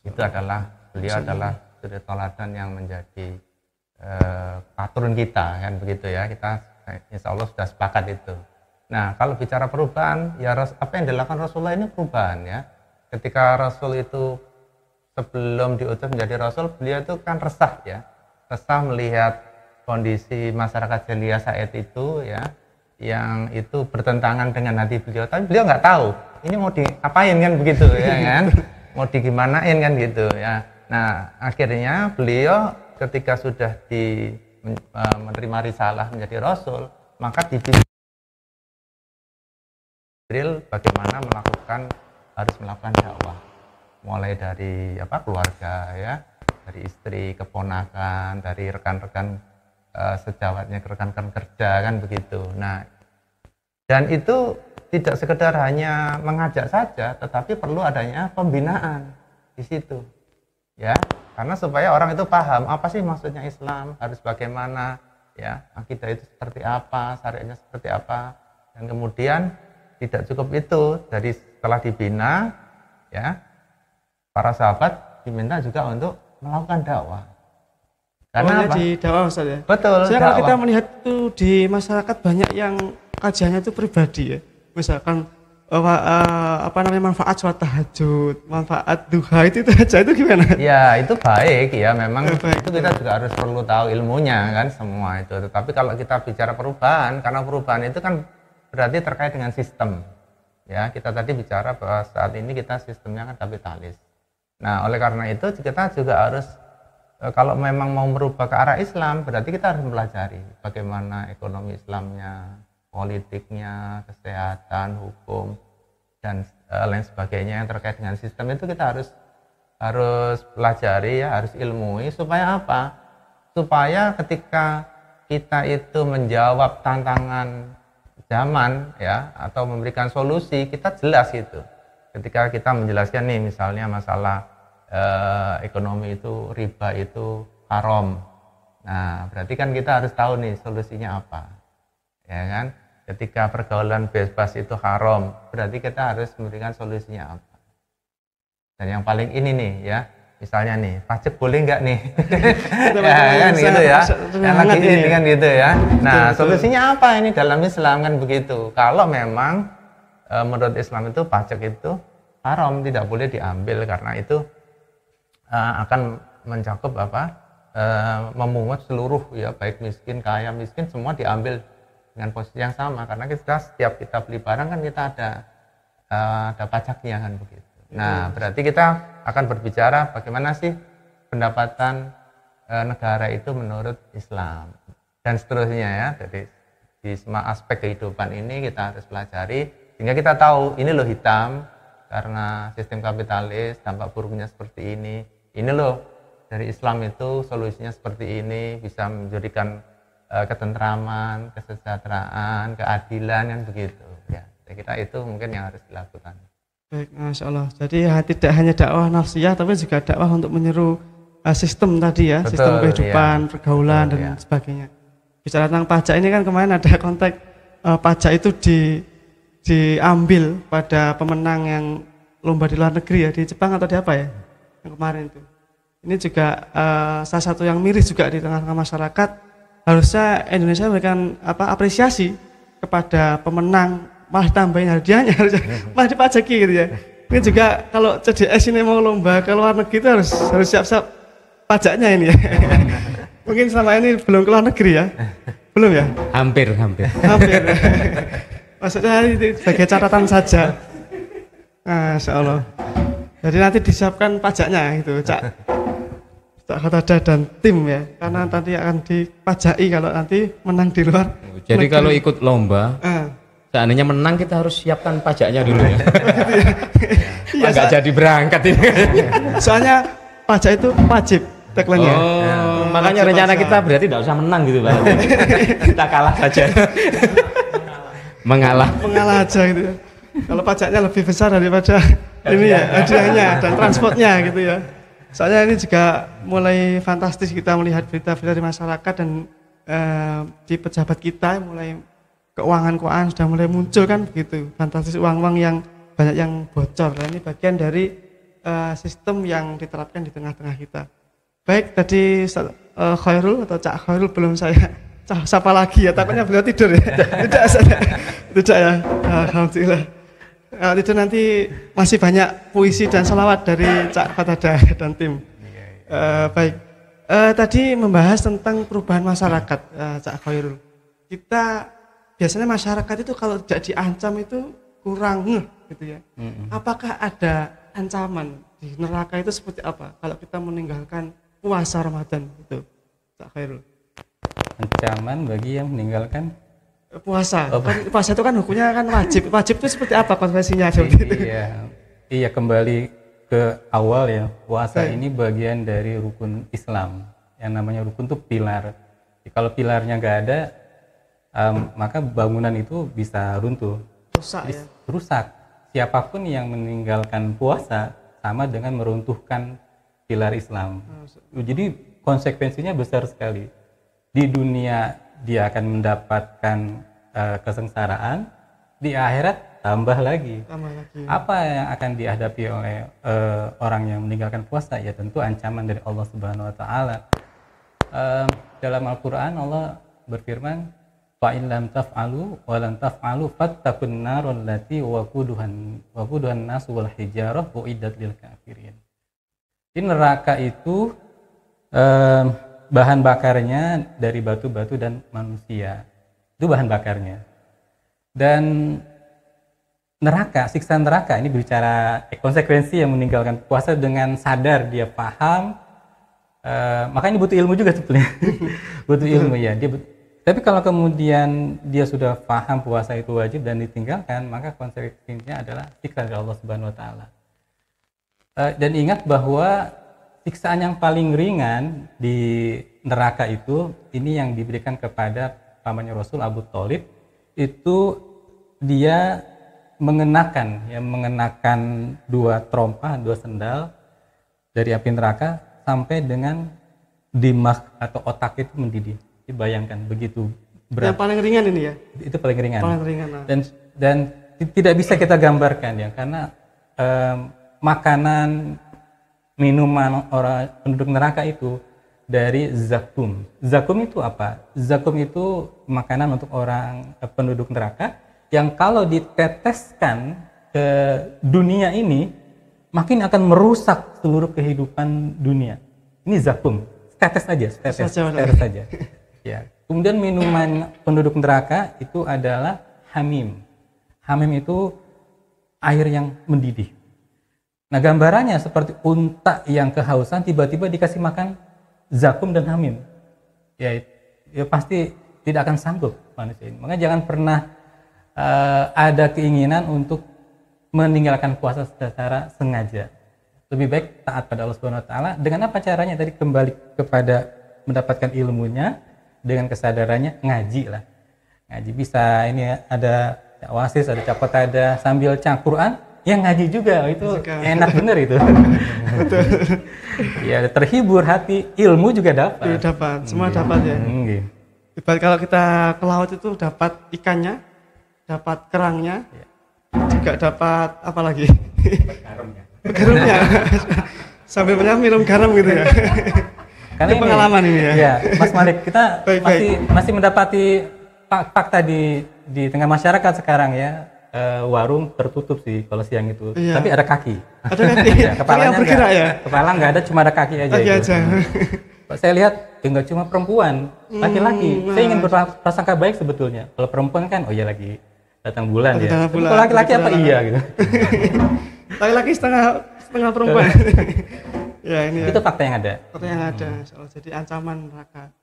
Itu adalah beliau adalah suri teladan yang menjadi patron kita, kan begitu ya. Kita insya Allah sudah sepakat itu. Nah, kalau bicara perubahan, ya apa yang dilakukan Rasulullah ini perubahan ya. Ketika Rasul itu sebelum diutus menjadi Rasul, beliau itu kan resah ya, resah melihat kondisi masyarakat jahiliyah saat itu ya, yang itu bertentangan dengan hati beliau. Tapi beliau nggak tahu ini mau diapain kan begitu ya kan, mau digimanain kan gitu ya. Nah akhirnya beliau ketika sudah menerima risalah menjadi Rasul, maka diberi bagaimana harus melakukan dakwah. Mulai dari keluarga ya, dari istri, keponakan, dari rekan-rekan sejawatnya, rekan-rekan kerja kan begitu. Nah, dan itu tidak sekedar hanya mengajak saja, tetapi perlu adanya pembinaan di situ, ya, karena supaya orang itu paham apa sih maksudnya Islam, harus bagaimana, ya, akidah itu seperti apa, syariatnya seperti apa, dan kemudian tidak cukup itu, dari setelah dibina, ya. Para sahabat diminta juga untuk melakukan dakwah. Karena apa? Di dakwah Ustaz ya? Betul. Kalau kita melihat itu di masyarakat banyak yang kajiannya itu pribadi ya. Misalkan manfaat sholat tahajud, manfaat duha itu aja, itu gimana? Ya itu baik ya, memang baik, itu kita juga harus perlu tahu ilmunya kan semua itu. Tetapi kalau kita bicara perubahan, karena perubahan itu kan berarti terkait dengan sistem. Ya, kita tadi bicara bahwa saat ini kita sistemnya kan kapitalis. Nah, oleh karena itu kita juga harus, kalau memang mau merubah ke arah Islam, berarti kita harus mempelajari bagaimana ekonomi Islamnya, politiknya, kesehatan, hukum, dan lain sebagainya yang terkait dengan sistem itu kita harus pelajari ya, harus ilmui supaya apa? Supaya ketika kita itu menjawab tantangan zaman ya atau memberikan solusi kita jelas itu. Ketika kita menjelaskan nih misalnya masalah ekonomi itu riba itu haram. Nah, berarti kan kita harus tahu nih solusinya apa. Ya kan? Ketika pergaulan bebas itu haram, berarti kita harus memberikan solusinya apa. Dan yang paling ini nih ya, misalnya nih, pajak boleh nggak nih? Ya kan gitu ya. Yang lagi ini kan gitu ya. Nah, solusinya apa ini dalam Islam kan begitu. Kalau memang menurut Islam itu pajak itu haram, tidak boleh diambil karena itu akan mencakup memungut seluruh ya, baik miskin, kaya, miskin semua diambil dengan posisi yang sama karena setiap kita beli barang kan kita ada pajaknya kan begitu. Nah, berarti kita akan berbicara bagaimana sih pendapatan negara itu menurut Islam dan seterusnya ya. Jadi di semua aspek kehidupan ini kita harus pelajari sehingga kita tahu ini loh hitam karena sistem kapitalis dampak buruknya seperti ini. Ini loh dari Islam itu solusinya seperti ini, bisa menjadikan ketentraman, kesejahteraan, keadilan yang begitu. Ya, saya kira itu mungkin yang harus dilakukan. Baik, Masya Allah. Jadi tidak hanya dakwah nafsiyah, tapi juga dakwah untuk menyeru sistem tadi ya, betul, sistem kehidupan, iya. pergaulan Betul, dan iya. sebagainya. Bicara tentang pajak ini kan kemarin ada konteks pajak itu diambil pada pemenang yang lomba di luar negeri ya, di Jepang atau di apa ya, yang kemarin itu. Ini juga salah satu yang miris juga di tengah-tengah masyarakat. Harusnya Indonesia memberikan apresiasi kepada pemenang, malah tambahin hadiahnya, malah dipajaki gitu ya. Ini juga kalau CDS ini mau lomba ke luar negeri itu harus siap-siap pajaknya ini ya. Mungkin selama ini belum ke luar negeri ya, belum ya? Hampir. Maksudnya ini sebagai catatan saja. Masya Allah. Jadi nanti disiapkan pajaknya gitu, Cak Qatada dan tim ya, karena nanti akan dipajaki kalau nanti menang di luar. Jadi negeri. kalau ikut lomba, seandainya menang kita harus siapkan pajaknya dulu ya. Iya, Nggak jadi berangkat ini. soalnya pajak itu wajib tagline-nya. Makanya rencana kita berarti tidak usah menang gitu Pak. Kita kalah saja. Mengalah aja gitu ya. Kalau pajaknya lebih besar daripada ini ya hadiahnya dan transportnya gitu ya. Soalnya ini juga mulai fantastis kita melihat berita-berita di masyarakat dan di pejabat kita mulai keuangan sudah mulai muncul kan begitu. Fantastis uang-uang yang banyak yang bocor. Dan ini bagian dari sistem yang diterapkan di tengah-tengah kita. Baik, tadi Khairul atau Cak Khairul belum saya sapa lagi ya, takutnya beliau tidur ya. Tidak ya, alhamdulillah. Itu nanti masih banyak puisi dan salawat dari Cak Qatada dan tim. Baik, tadi membahas tentang perubahan masyarakat, Cak Khairul. Kita biasanya masyarakat itu kalau tidak diancam itu kurang gitu ya. Apakah ada ancaman di neraka itu seperti apa kalau kita meninggalkan puasa Ramadan itu, Cak Khairul? Ancaman bagi yang meninggalkan puasa. Kan, puasa itu kan hukumnya kan wajib. Wajib itu seperti apa konsekuensinya? Iya, kembali ke awal ya. Puasa ini bagian dari rukun Islam. Yang namanya rukun itu pilar. Jadi, kalau pilarnya nggak ada, maka bangunan itu bisa runtuh. Rusak. Siapapun yang meninggalkan puasa sama dengan meruntuhkan pilar Islam. Jadi konsekuensinya besar sekali. Di dunia dia akan mendapatkan kesengsaraan, di akhirat tambah lagi. Apa yang akan dihadapi oleh orang yang meninggalkan puasa? Ya tentu ancaman dari Allah Subhanahu wa taala. Dalam Al-Qur'an Allah berfirman, "Fa in lam taf'alu wa lan taf'alu fattaqun narul lati waquduhan nas wal hijarah uiddat lil kafirin." Di neraka itu bahan bakarnya dari batu-batu dan manusia. Itu bahan bakarnya. Dan neraka, siksa neraka ini bicara konsekuensi yang meninggalkan puasa dengan sadar dia paham. Makanya butuh ilmu juga sebetulnya. Butuh ilmu ya. Dia Tapi kalau kemudian dia sudah paham puasa itu wajib dan ditinggalkan, maka konsekuensinya adalah siksa dari Allah Subhanahu wa taala. Dan ingat bahwa siksaan yang paling ringan di neraka itu ini yang diberikan kepada pamannya Rasul Abu Thalib, itu dia mengenakan 2 trompa, 2 sendal dari api neraka sampai dengan dimag atau otak itu mendidih. Bayangkan begitu berat. Yang paling ringan ini ya. Itu paling ringan. Paling ringan. Nah. Dan tidak bisa kita gambarkan ya, karena makanan, minuman orang penduduk neraka itu dari zakum. Zakum itu apa? Zakum itu makanan untuk orang penduduk neraka yang kalau diteteskan ke dunia ini makin akan merusak seluruh kehidupan dunia. Ini zakum. Tetes saja. Ya. Kemudian minuman penduduk neraka itu adalah hamim. Hamim itu air yang mendidih. Nah, gambarannya seperti unta yang kehausan tiba-tiba dikasih makan zakum dan hamim. Ya pasti tidak akan sanggup manusia ini. Makanya jangan pernah ada keinginan untuk meninggalkan puasa secara sengaja. Lebih baik taat pada Allah Subhanahu wa taala. Dengan apa caranya? Tadi kembali kepada mendapatkan ilmunya, dengan kesadarannya ngaji lah. Ngaji bisa ini ya, ada wasis, ada capotada sambil cang Quran, yang ngaji juga itu enak bener itu. Betul. Ya terhibur hati, ilmu juga dapat. Iya, dapat, semua dapat ya. Ibarat kalau kita ke laut itu dapat ikannya, dapat kerangnya, juga dapat apa lagi? Garamnya. Sambil minum garam gitu ya. Karena itu pengalaman ini ya. Ya, Mas Malik, kita masih mendapati fakta di tengah masyarakat sekarang ya. Warung tertutup sih kalau siang itu. Iya. Tapi ada kaki. Ada kaki. Ya, kepalanya bergerak ya. Kepala nggak ada, cuma ada kaki aja. Kaki aja. Saya lihat nggak cuma perempuan, laki-laki. Saya ingin berprasangka baik sebetulnya. Kalau perempuan kan, oh ya lagi datang bulan ya. Kalau laki-laki apa iya gitu. Laki-laki setengah perempuan. Ya, ini itu ya. Fakta yang ada. Fakta yang ada. Jadi ancaman neraka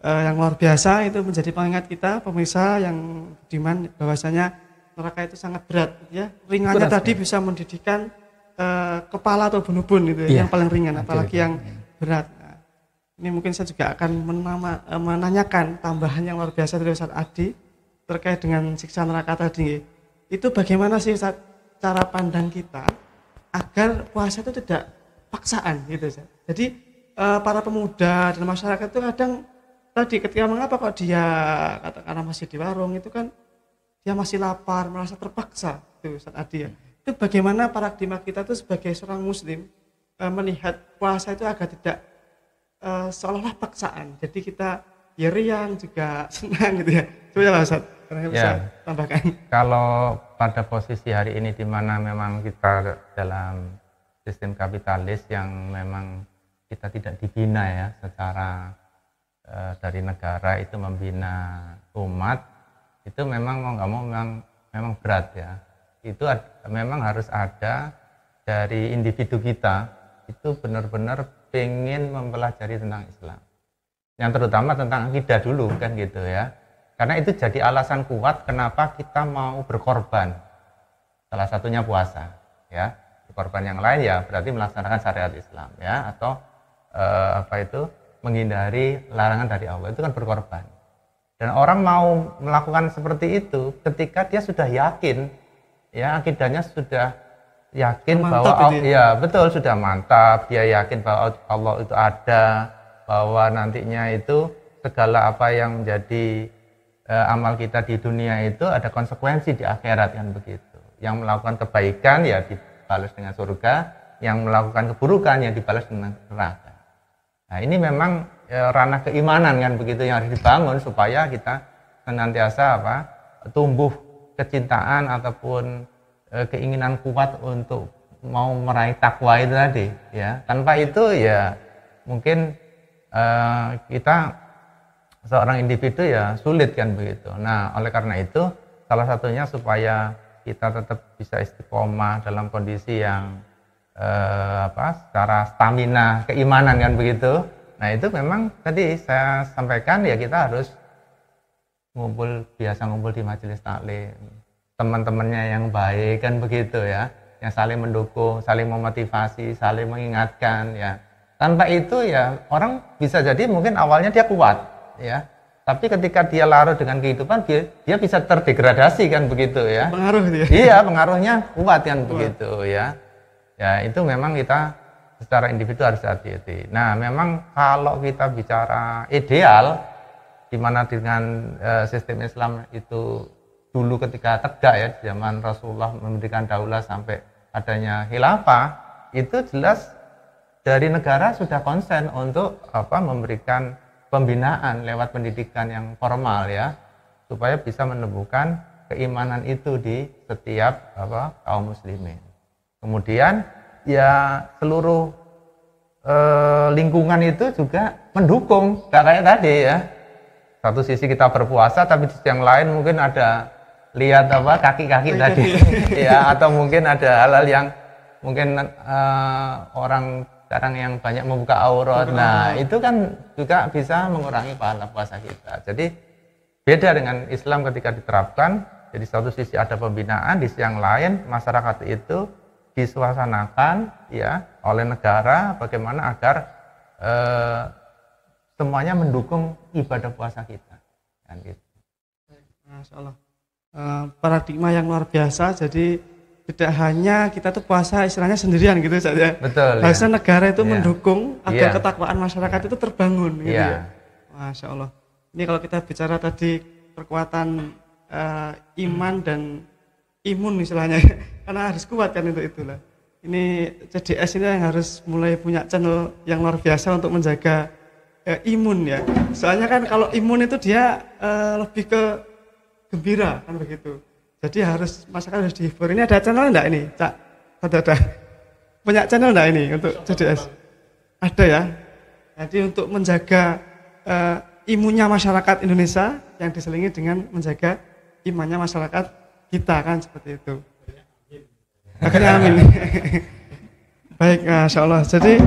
yang luar biasa itu menjadi pengingat kita pemirsa yang budiman bahwasanya neraka itu sangat berat ya. Ringannya berat, tadi ya. Bisa mendidihkan kepala atau ubun-ubun gitu ya. Yang paling ringan apalagi yang berat. Nah, ini mungkin saya juga akan menanyakan tambahan yang luar biasa dari Ustaz Adi terkait dengan siksa neraka tadi. Itu bagaimana sih Ustaz cara pandang kita agar puasa itu tidak paksaan gitu. Jadi para pemuda dan masyarakat itu kadang tadi ketika mengapa kok dia katakanlah masih di warung itu kan dia masih lapar, merasa terpaksa itu Ustaz Adi ya. Itu bagaimana paradigma kita itu sebagai seorang muslim melihat puasa itu agar tidak seolah-olah paksaan. Jadi kita ya riang juga senang gitu ya. Coba Ustaz, bisa tambahkan. Kalau pada posisi hari ini di mana memang kita dalam sistem kapitalis yang memang kita tidak dibina ya secara dari negara itu membina umat, itu memang mau nggak mau memang berat ya. Itu memang harus ada dari individu kita itu benar-benar pengen mempelajari tentang Islam, yang terutama tentang akidah dulu kan gitu ya, karena itu jadi alasan kuat kenapa kita mau berkorban, salah satunya puasa ya. Korban yang lain ya berarti melaksanakan syariat Islam ya, atau menghindari larangan dari Allah, itu kan berkorban. Dan orang mau melakukan seperti itu ketika dia sudah yakin ya, akidahnya sudah yakin mantap bahwa ya betul sudah mantap, dia yakin bahwa Allah itu ada, bahwa nantinya itu segala apa yang menjadi amal kita di dunia itu ada konsekuensi di akhirat kan begitu. Yang melakukan kebaikan ya dibalas dengan surga, yang melakukan keburukan yang dibalas dengan neraka. Nah ini memang ranah keimanan kan begitu yang harus dibangun supaya kita senantiasa tumbuh kecintaan ataupun keinginan kuat untuk mau meraih takwa itu tadi ya. Tanpa itu ya mungkin kita seorang individu ya sulit kan begitu. Nah oleh karena itu salah satunya supaya kita tetap bisa istiqomah dalam kondisi yang secara stamina keimanan kan begitu. Nah itu memang tadi saya sampaikan ya kita harus biasa ngumpul di majelis taklim, teman-temannya yang baik kan begitu ya, yang saling mendukung, saling memotivasi, saling mengingatkan ya. Tanpa itu ya orang bisa jadi mungkin awalnya dia kuat ya, tapi ketika dia larut dengan kehidupan dia bisa terdegradasi kan begitu ya. Pengaruh dia. Iya, pengaruhnya kuat kan begitu ya. Ya itu memang kita secara individu harus hati-hati. Nah memang kalau kita bicara ideal, di mana dengan sistem Islam itu dulu ketika tegak ya, di zaman Rasulullah memberikan daulah sampai adanya khilafah, itu jelas dari negara sudah konsen untuk memberikan pembinaan lewat pendidikan yang formal ya, supaya bisa menumbuhkan keimanan itu di setiap kaum muslimin. Kemudian ya seluruh lingkungan itu juga mendukung, gak kayak tadi ya. Satu sisi kita berpuasa, tapi di sisi yang lain mungkin ada lihat kaki-kaki tadi, ya, atau mungkin ada hal-hal yang mungkin orang sekarang yang banyak membuka aurat. Nah, itu kan juga bisa mengurangi pahala puasa kita. Jadi beda dengan Islam ketika diterapkan. Jadi satu sisi ada pembinaan, di sisi yang lain masyarakat itu disuasanakan ya oleh negara bagaimana agar semuanya mendukung ibadah puasa kita. Kan gitu. Masya Allah. Paradigma yang luar biasa. Jadi tidak hanya kita tuh puasa istilahnya sendirian gitu saja. Betul. Harusnya ya. negara itu Ya. mendukung agar Ya. ketakwaan masyarakat itu terbangun. Gitu Ya. ya. Masya Allah. Ini kalau kita bicara tadi kekuatan iman dan imun istilahnya, karena harus kuat kan untuk itulah. Ini CDS ini yang harus mulai punya channel yang luar biasa untuk menjaga imun ya. Soalnya kan kalau imun itu dia lebih ke gembira kan begitu. Jadi harus masyarakat harus dihibur. Ini ada channel enggak ini, Cak? Ada. Punya channel enggak ini untuk CDS? Ada ya. Jadi untuk menjaga imunnya masyarakat Indonesia yang diselingi dengan menjaga imannya masyarakat kita kan seperti itu. Akhirnya amin. Baik, Masya Allah. Jadi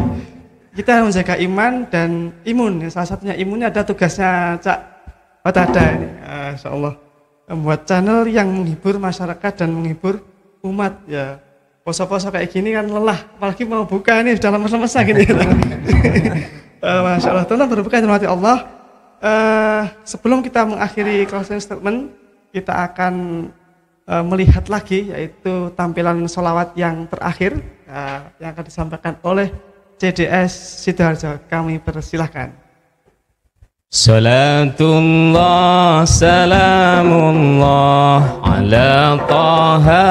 kita menjaga iman dan imun. Salah satunya imunnya ada tugasnya Cak Batada ini. Masya Allah. Membuat channel yang menghibur masyarakat dan menghibur umat ya. Poso-poso kayak gini kan lelah, apalagi mau buka ini sudah lemes-lemes gini. Masya Allah. Teman-teman berbuka dirahmati Allah. Sebelum kita mengakhiri closing statement, kita akan melihat lagi yaitu tampilan sholawat yang terakhir yang akan disampaikan oleh CDS Sidoarjo. Kami persilahkan. Salatullah salamullah ala taha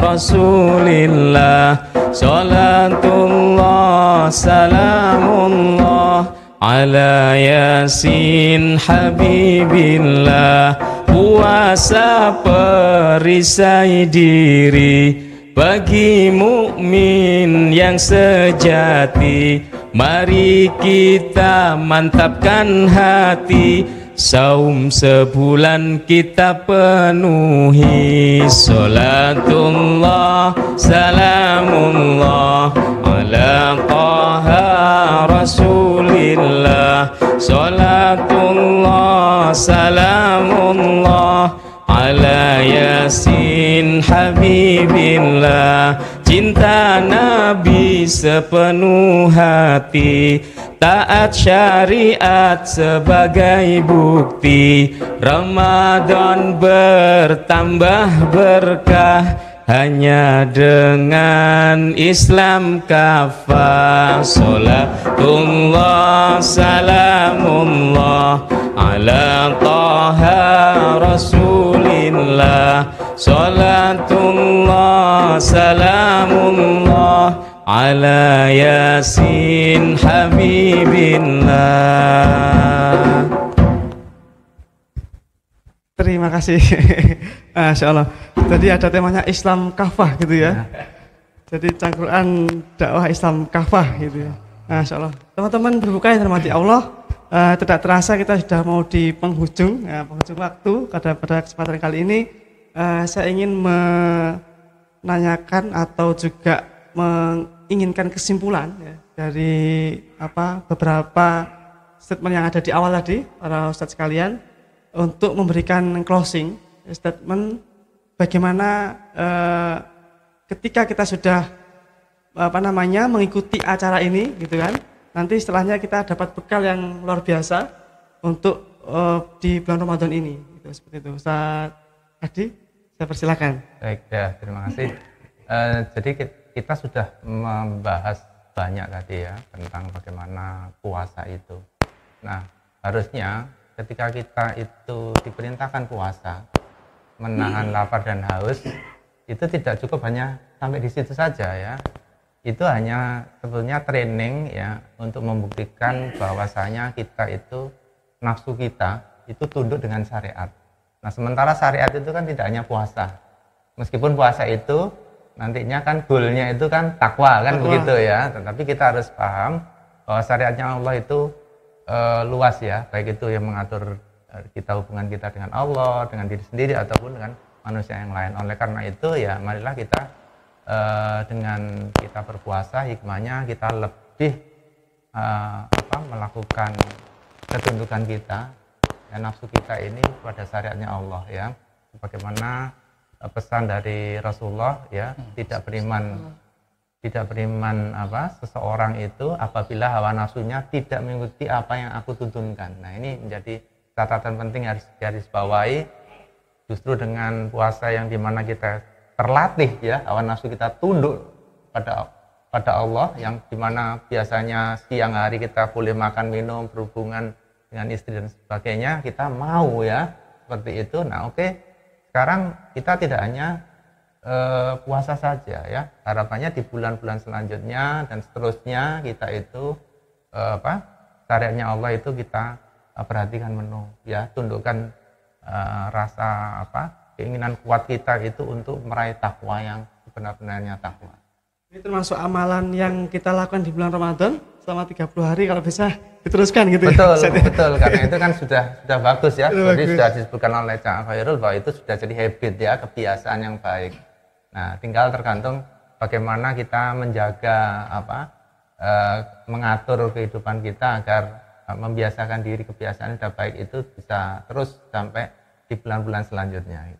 rasulillah. Salatullah salamullah ala yasin habibillah. Puasa perisai diri bagi mukmin yang sejati. Mari kita mantapkan hati, saum sebulan kita penuhi. Salatullah salamullah ala taha rasulillah. Salatullah salamullah ala yasin habibillah. Cinta Nabi sepenuh hati, taat syariat sebagai bukti. Ramadan bertambah berkah hanya dengan Islam kafah. Salatullah salamullah ala taha rasulillah. Salatullah salamullah ala yasin habibillah. Terima kasih. Masya Allah. Tadi ada temanya Islam kafah gitu ya. Jadi cangkruan dakwah Islam kafah gitu ya. Masya Allah. Teman-teman berbuka yang dirahmati Allah. Tidak terasa kita sudah mau di penghujung waktu. Pada kesempatan kali ini saya ingin menanyakan atau juga menginginkan kesimpulan ya, dari beberapa statement yang ada di awal tadi para ustadz sekalian. untuk memberikan closing statement bagaimana ketika kita sudah mengikuti acara ini gitu kan, nanti setelahnya kita dapat bekal yang luar biasa untuk di bulan Ramadan ini gitu, seperti itu. Ustaz Adi, saya persilakan. Baik ya, terima kasih. Jadi kita sudah membahas banyak tadi ya tentang bagaimana puasa itu. Nah, harusnya ketika kita itu diperintahkan puasa, menahan lapar dan haus, itu tidak cukup hanya sampai di situ saja ya. Itu hanya sebetulnya training ya untuk membuktikan bahwasanya kita itu, nafsu kita itu tunduk dengan syariat. Nah, sementara syariat itu kan tidak hanya puasa. Meskipun puasa itu nantinya kan goalnya itu kan takwa kan begitu ya, tetapi kita harus paham bahwa syariatnya Allah itu luas ya, baik itu yang mengatur kita, hubungan kita dengan Allah, dengan diri sendiri ataupun dengan manusia yang lain. Oleh karena itu ya marilah kita dengan kita berpuasa, hikmahnya kita lebih melakukan ketundukan kita dan nafsu kita ini pada syariatnya Allah ya, bagaimana pesan dari Rasulullah ya, tidak beriman seseorang itu apabila hawa nafsunya tidak mengikuti apa yang aku tuntunkan. Nah, ini menjadi catatan penting harus digarisbawahi. Justru dengan puasa yang dimana kita terlatih ya, hawa nafsu kita tunduk pada Allah, yang dimana biasanya siang hari kita boleh makan minum, berhubungan dengan istri dan sebagainya, kita mau ya seperti itu. Nah, oke. Sekarang kita tidak hanya puasa saja ya, harapannya di bulan-bulan selanjutnya dan seterusnya kita itu syariatnya Allah itu kita perhatikan penuh ya, tundukkan rasa keinginan kuat kita itu untuk meraih takwa yang sebenar-benarnya takwa. Ini termasuk amalan yang kita lakukan di bulan Ramadan selama 30 hari, kalau bisa diteruskan gitu. Betul, ya? betul, karena itu kan sudah bagus ya. Jadi bagus. sudah disebutkan oleh Cak Khairul bahwa itu sudah jadi habit ya, kebiasaan yang baik. Nah, tinggal tergantung bagaimana kita menjaga mengatur kehidupan kita agar membiasakan diri, kebiasaan sudah baik itu bisa terus sampai di bulan-bulan selanjutnya.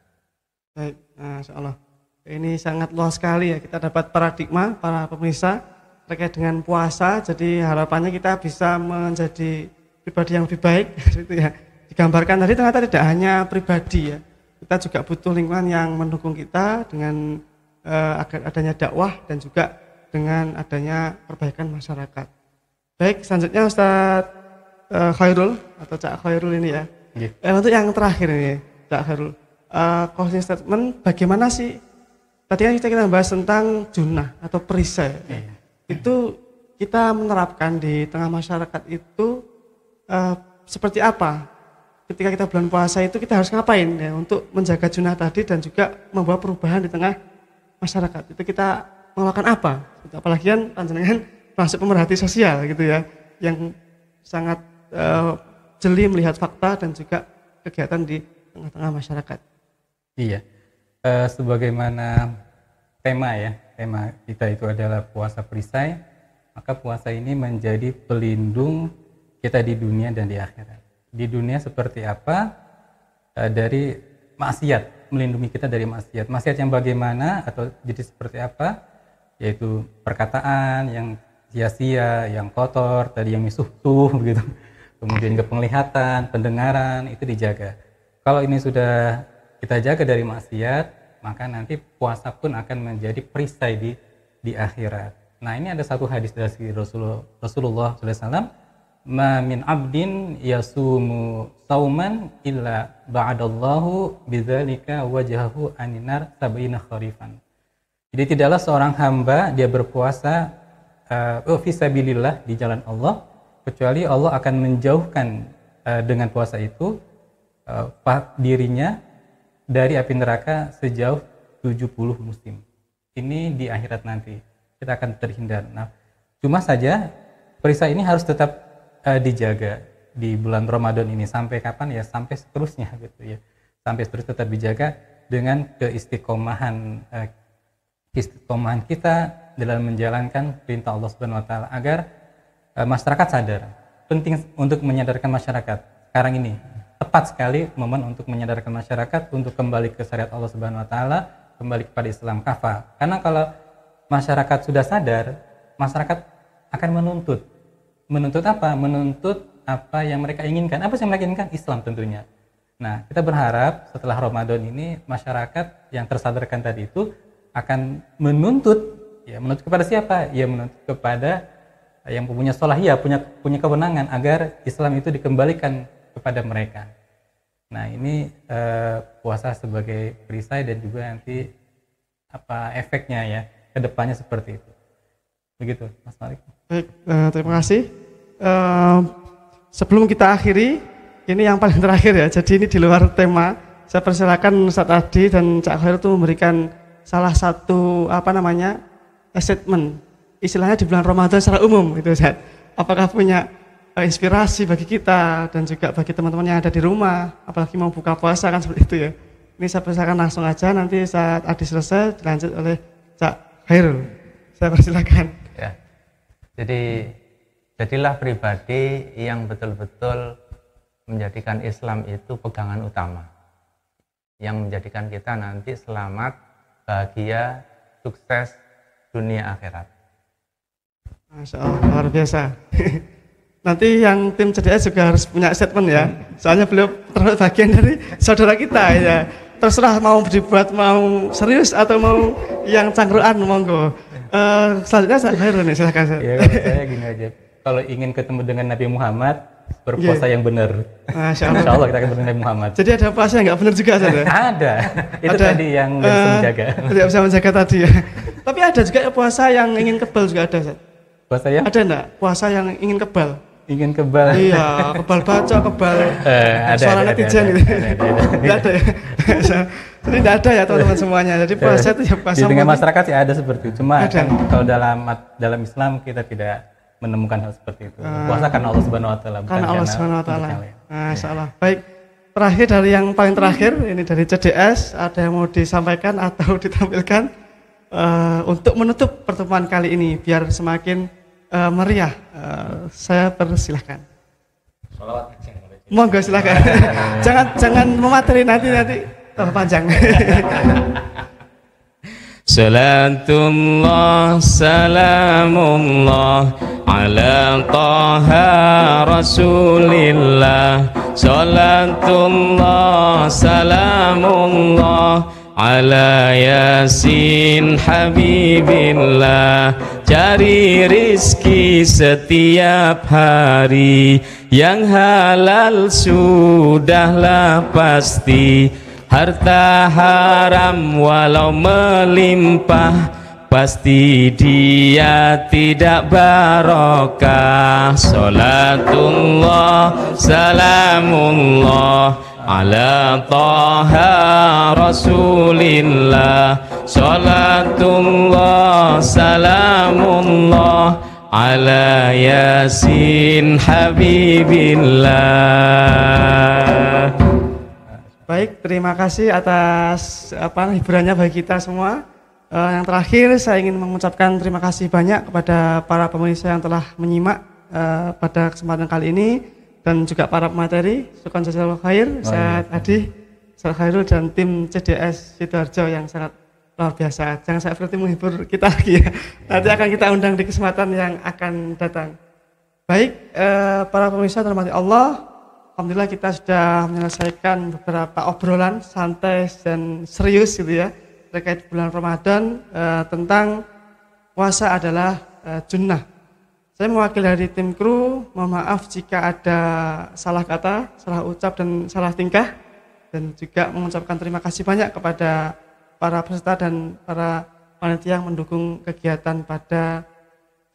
Baik, Masya Allah. Ini sangat luas sekali ya, kita dapat paradigma para pemirsa terkait dengan puasa. Jadi harapannya kita bisa menjadi pribadi yang lebih baik gitu ya. Digambarkan tadi ternyata tidak hanya pribadi ya, kita juga butuh lingkungan yang mendukung kita dengan agar adanya dakwah dan juga dengan adanya perbaikan masyarakat. Baik, selanjutnya Ustadz Khairul atau Cak Khairul ini ya. Untuk yang terakhir ini Cak Khairul, closing statement bagaimana sih? Tadi kan kita bahas tentang junah atau perisai. Itu kita menerapkan di tengah masyarakat itu seperti apa? Ketika kita bulan puasa itu kita harus ngapain ya untuk menjaga junah tadi dan juga membawa perubahan di tengah masyarakat. Itu kita melakukan apa? Apalagi kan panjenengan masuk pemerhati sosial gitu ya, yang sangat jeli melihat fakta dan juga kegiatan di tengah-tengah masyarakat. Iya. Sebagaimana tema kita itu adalah puasa perisai, maka puasa ini menjadi pelindung kita di dunia dan di akhirat. Di dunia seperti apa? Dari maksiat, melindungi kita dari maksiat. Maksiat yang bagaimana atau jadi seperti apa? Yaitu perkataan yang sia-sia, yang kotor, tadi yang misuh-tuh gitu. Kemudian ke penglihatan, pendengaran itu dijaga. Kalau ini sudah kita jaga dari maksiat, maka nanti puasa pun akan menjadi perisai di akhirat. Nah, ini ada satu hadis dari Rasulullah SAW, ma min abdin yasumu sauman illa ba'adallahu bidzalika wajhahu aninar sab'ina kharifan. Jadi tidaklah seorang hamba dia berpuasa fisabilillah di jalan Allah, kecuali Allah akan menjauhkan dengan puasa itu dirinya dari api neraka sejauh 70 musim. Ini di akhirat nanti kita akan terhindar. Nah, cuma saja perisai ini harus tetap dijaga di bulan Ramadan ini sampai kapan ya? Sampai seterusnya gitu ya. Sampai seterusnya tetap dijaga dengan keistiqomahan kita dalam menjalankan perintah Allah Subhanahu wa taala agar masyarakat sadar. Penting untuk menyadarkan masyarakat sekarang ini tepat sekali momen untuk menyadarkan masyarakat untuk kembali ke syariat Allah Subhanahu wa taala, kembali kepada Islam kafah. Karena kalau masyarakat sudah sadar, masyarakat akan menuntut. Menuntut apa? Menuntut apa yang mereka inginkan. Apa sih yang mereka inginkan? Islam tentunya. Nah, kita berharap setelah Ramadan ini masyarakat yang tersadarkan tadi itu akan menuntut, ya menuntut kepada siapa? Ya menuntut kepada yang punya sholahiyah, punya kewenangan agar Islam itu dikembalikan kepada mereka. Nah, ini puasa sebagai perisai dan juga nanti apa efeknya ya ke depannya seperti itu. Begitu, Mas Malik. Baik, terima kasih. Sebelum kita akhiri, ini yang paling terakhir ya. Jadi ini di luar tema. Saya persilakan Ustaz Adi dan Cak Khair itu memberikan salah satu statement. Istilahnya di bulan Ramadan secara umum gitu, Ustaz. Apakah punya inspirasi bagi kita dan juga bagi teman-teman yang ada di rumah, apalagi mau buka puasa kan seperti itu ya. Ini saya persilakan langsung aja, nanti saat Adi selesai dilanjut oleh Cak Khairul. Saya persilakan. Ya. Jadi jadilah pribadi yang betul-betul menjadikan Islam itu pegangan utama, yang menjadikan kita nanti selamat, bahagia, sukses dunia akhirat. Masya Allah, luar biasa. Nanti yang tim CDS juga harus punya statement ya, soalnya beliau termasuk bagian dari saudara kita ya. Terserah mau dibuat mau serius atau mau yang cangkruan, monggo. Selanjutnya saya Khairul nih, silakan. Ya, kalau saya gini aja, kalau ingin ketemu dengan Nabi Muhammad, berpuasa yang benar. Insya Allah kita akan bertemu Nabi Muhammad. Jadi ada puasa yang nggak benar juga saja? Ada, itu ada, tadi yang nggak bisa menjaga. Tidak bisa menjaga tadi ya. Tapi ada juga puasa yang ingin kebal juga ada, Ustaz. Puasa yang? Ada enggak? Puasa yang ingin kebal? Ingin kebal? Iya, kebal baca, kebal suara netizen gitu. Tidak ada ya? Jadi tidak ada ya teman-teman semuanya. Jadi puasa itu ya puasa. Di tengah masyarakat sih ada seperti itu. Cuma kan kalau dalam Islam kita tidak menemukan hal seperti itu. Puasa karena Allah Subhanahu wa taala, bukan karena Allah Subhanahu wa taala. Ya. Masyaallah. Baik. Terakhir dari yang paling terakhir ini dari CDS, ada yang mau disampaikan atau ditampilkan untuk menutup pertemuan kali ini biar semakin meriah. Saya persilahkan. Monggo silakan. jangan memateri nanti tambah panjang. Salatullah salamullah ala taha rasulillah. Salatullah salamullah ala yasin habibillah. Cari rizki setiap hari, yang halal sudahlah pasti. Harta haram walau melimpah, pasti dia tidak barokah. Salatullah salamullah ala taha rasulillah. Salatullah salamullah ala yasin habibillah. Baik, terima kasih atas hiburannya bagi kita semua. Yang terakhir saya ingin mengucapkan terima kasih banyak kepada para pemirsa yang telah menyimak pada kesempatan kali ini, dan juga para pemateri. Syukran jazakallahu khair, Ustaz Adi, Ustaz Khairul dan tim CDS Sidoarjo yang sangat luar biasa. Jangan saya berarti menghibur kita lagi ya. Nanti akan kita undang di kesempatan yang akan datang. Baik, para pemirsa terhormati Allah, alhamdulillah kita sudah menyelesaikan beberapa obrolan santai dan serius gitu ya terkait bulan Ramadan, tentang puasa adalah junnah. Saya mewakili dari tim kru, mohon maaf jika ada salah kata, salah ucap dan salah tingkah, dan juga mengucapkan terima kasih banyak kepada para peserta dan para panitia yang mendukung kegiatan pada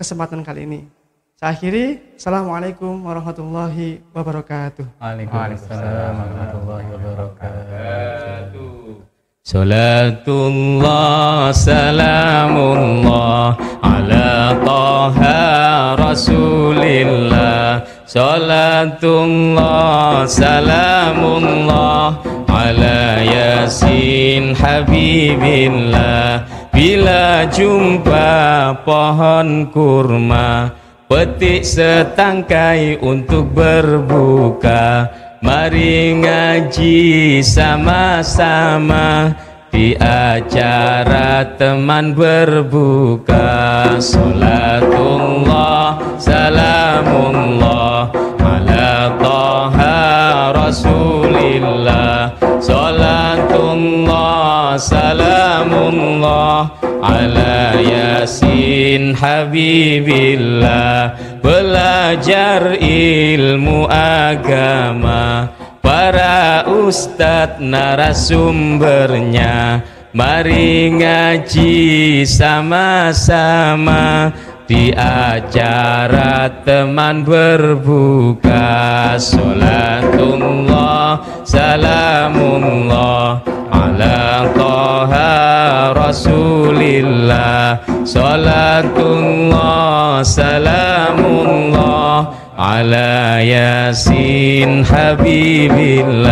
kesempatan kali ini. Saya akhiri, Assalamualaikum warahmatullahi wabarakatuh. Waalaikumsalam warahmatullahi wabarakatuh. Salatullah salamullah ala taha rasulillah. Salatullah salamullah ala yasin habibillah. Bila jumpa pohon kurma, petik setangkai untuk berbuka. Mari ngaji sama-sama di acara teman berbuka. Salatullah salamullah ala Taha Rasulillah. Salatullah salamullah ala Yasin Habibillah. Belajar ilmu agama, para ustadz narasumbernya, mari ngaji sama-sama di acara teman berbuka. Salatullah salamullah ala Taha Rasulillah. Salatullah salamullah ala Yasin Habibillah.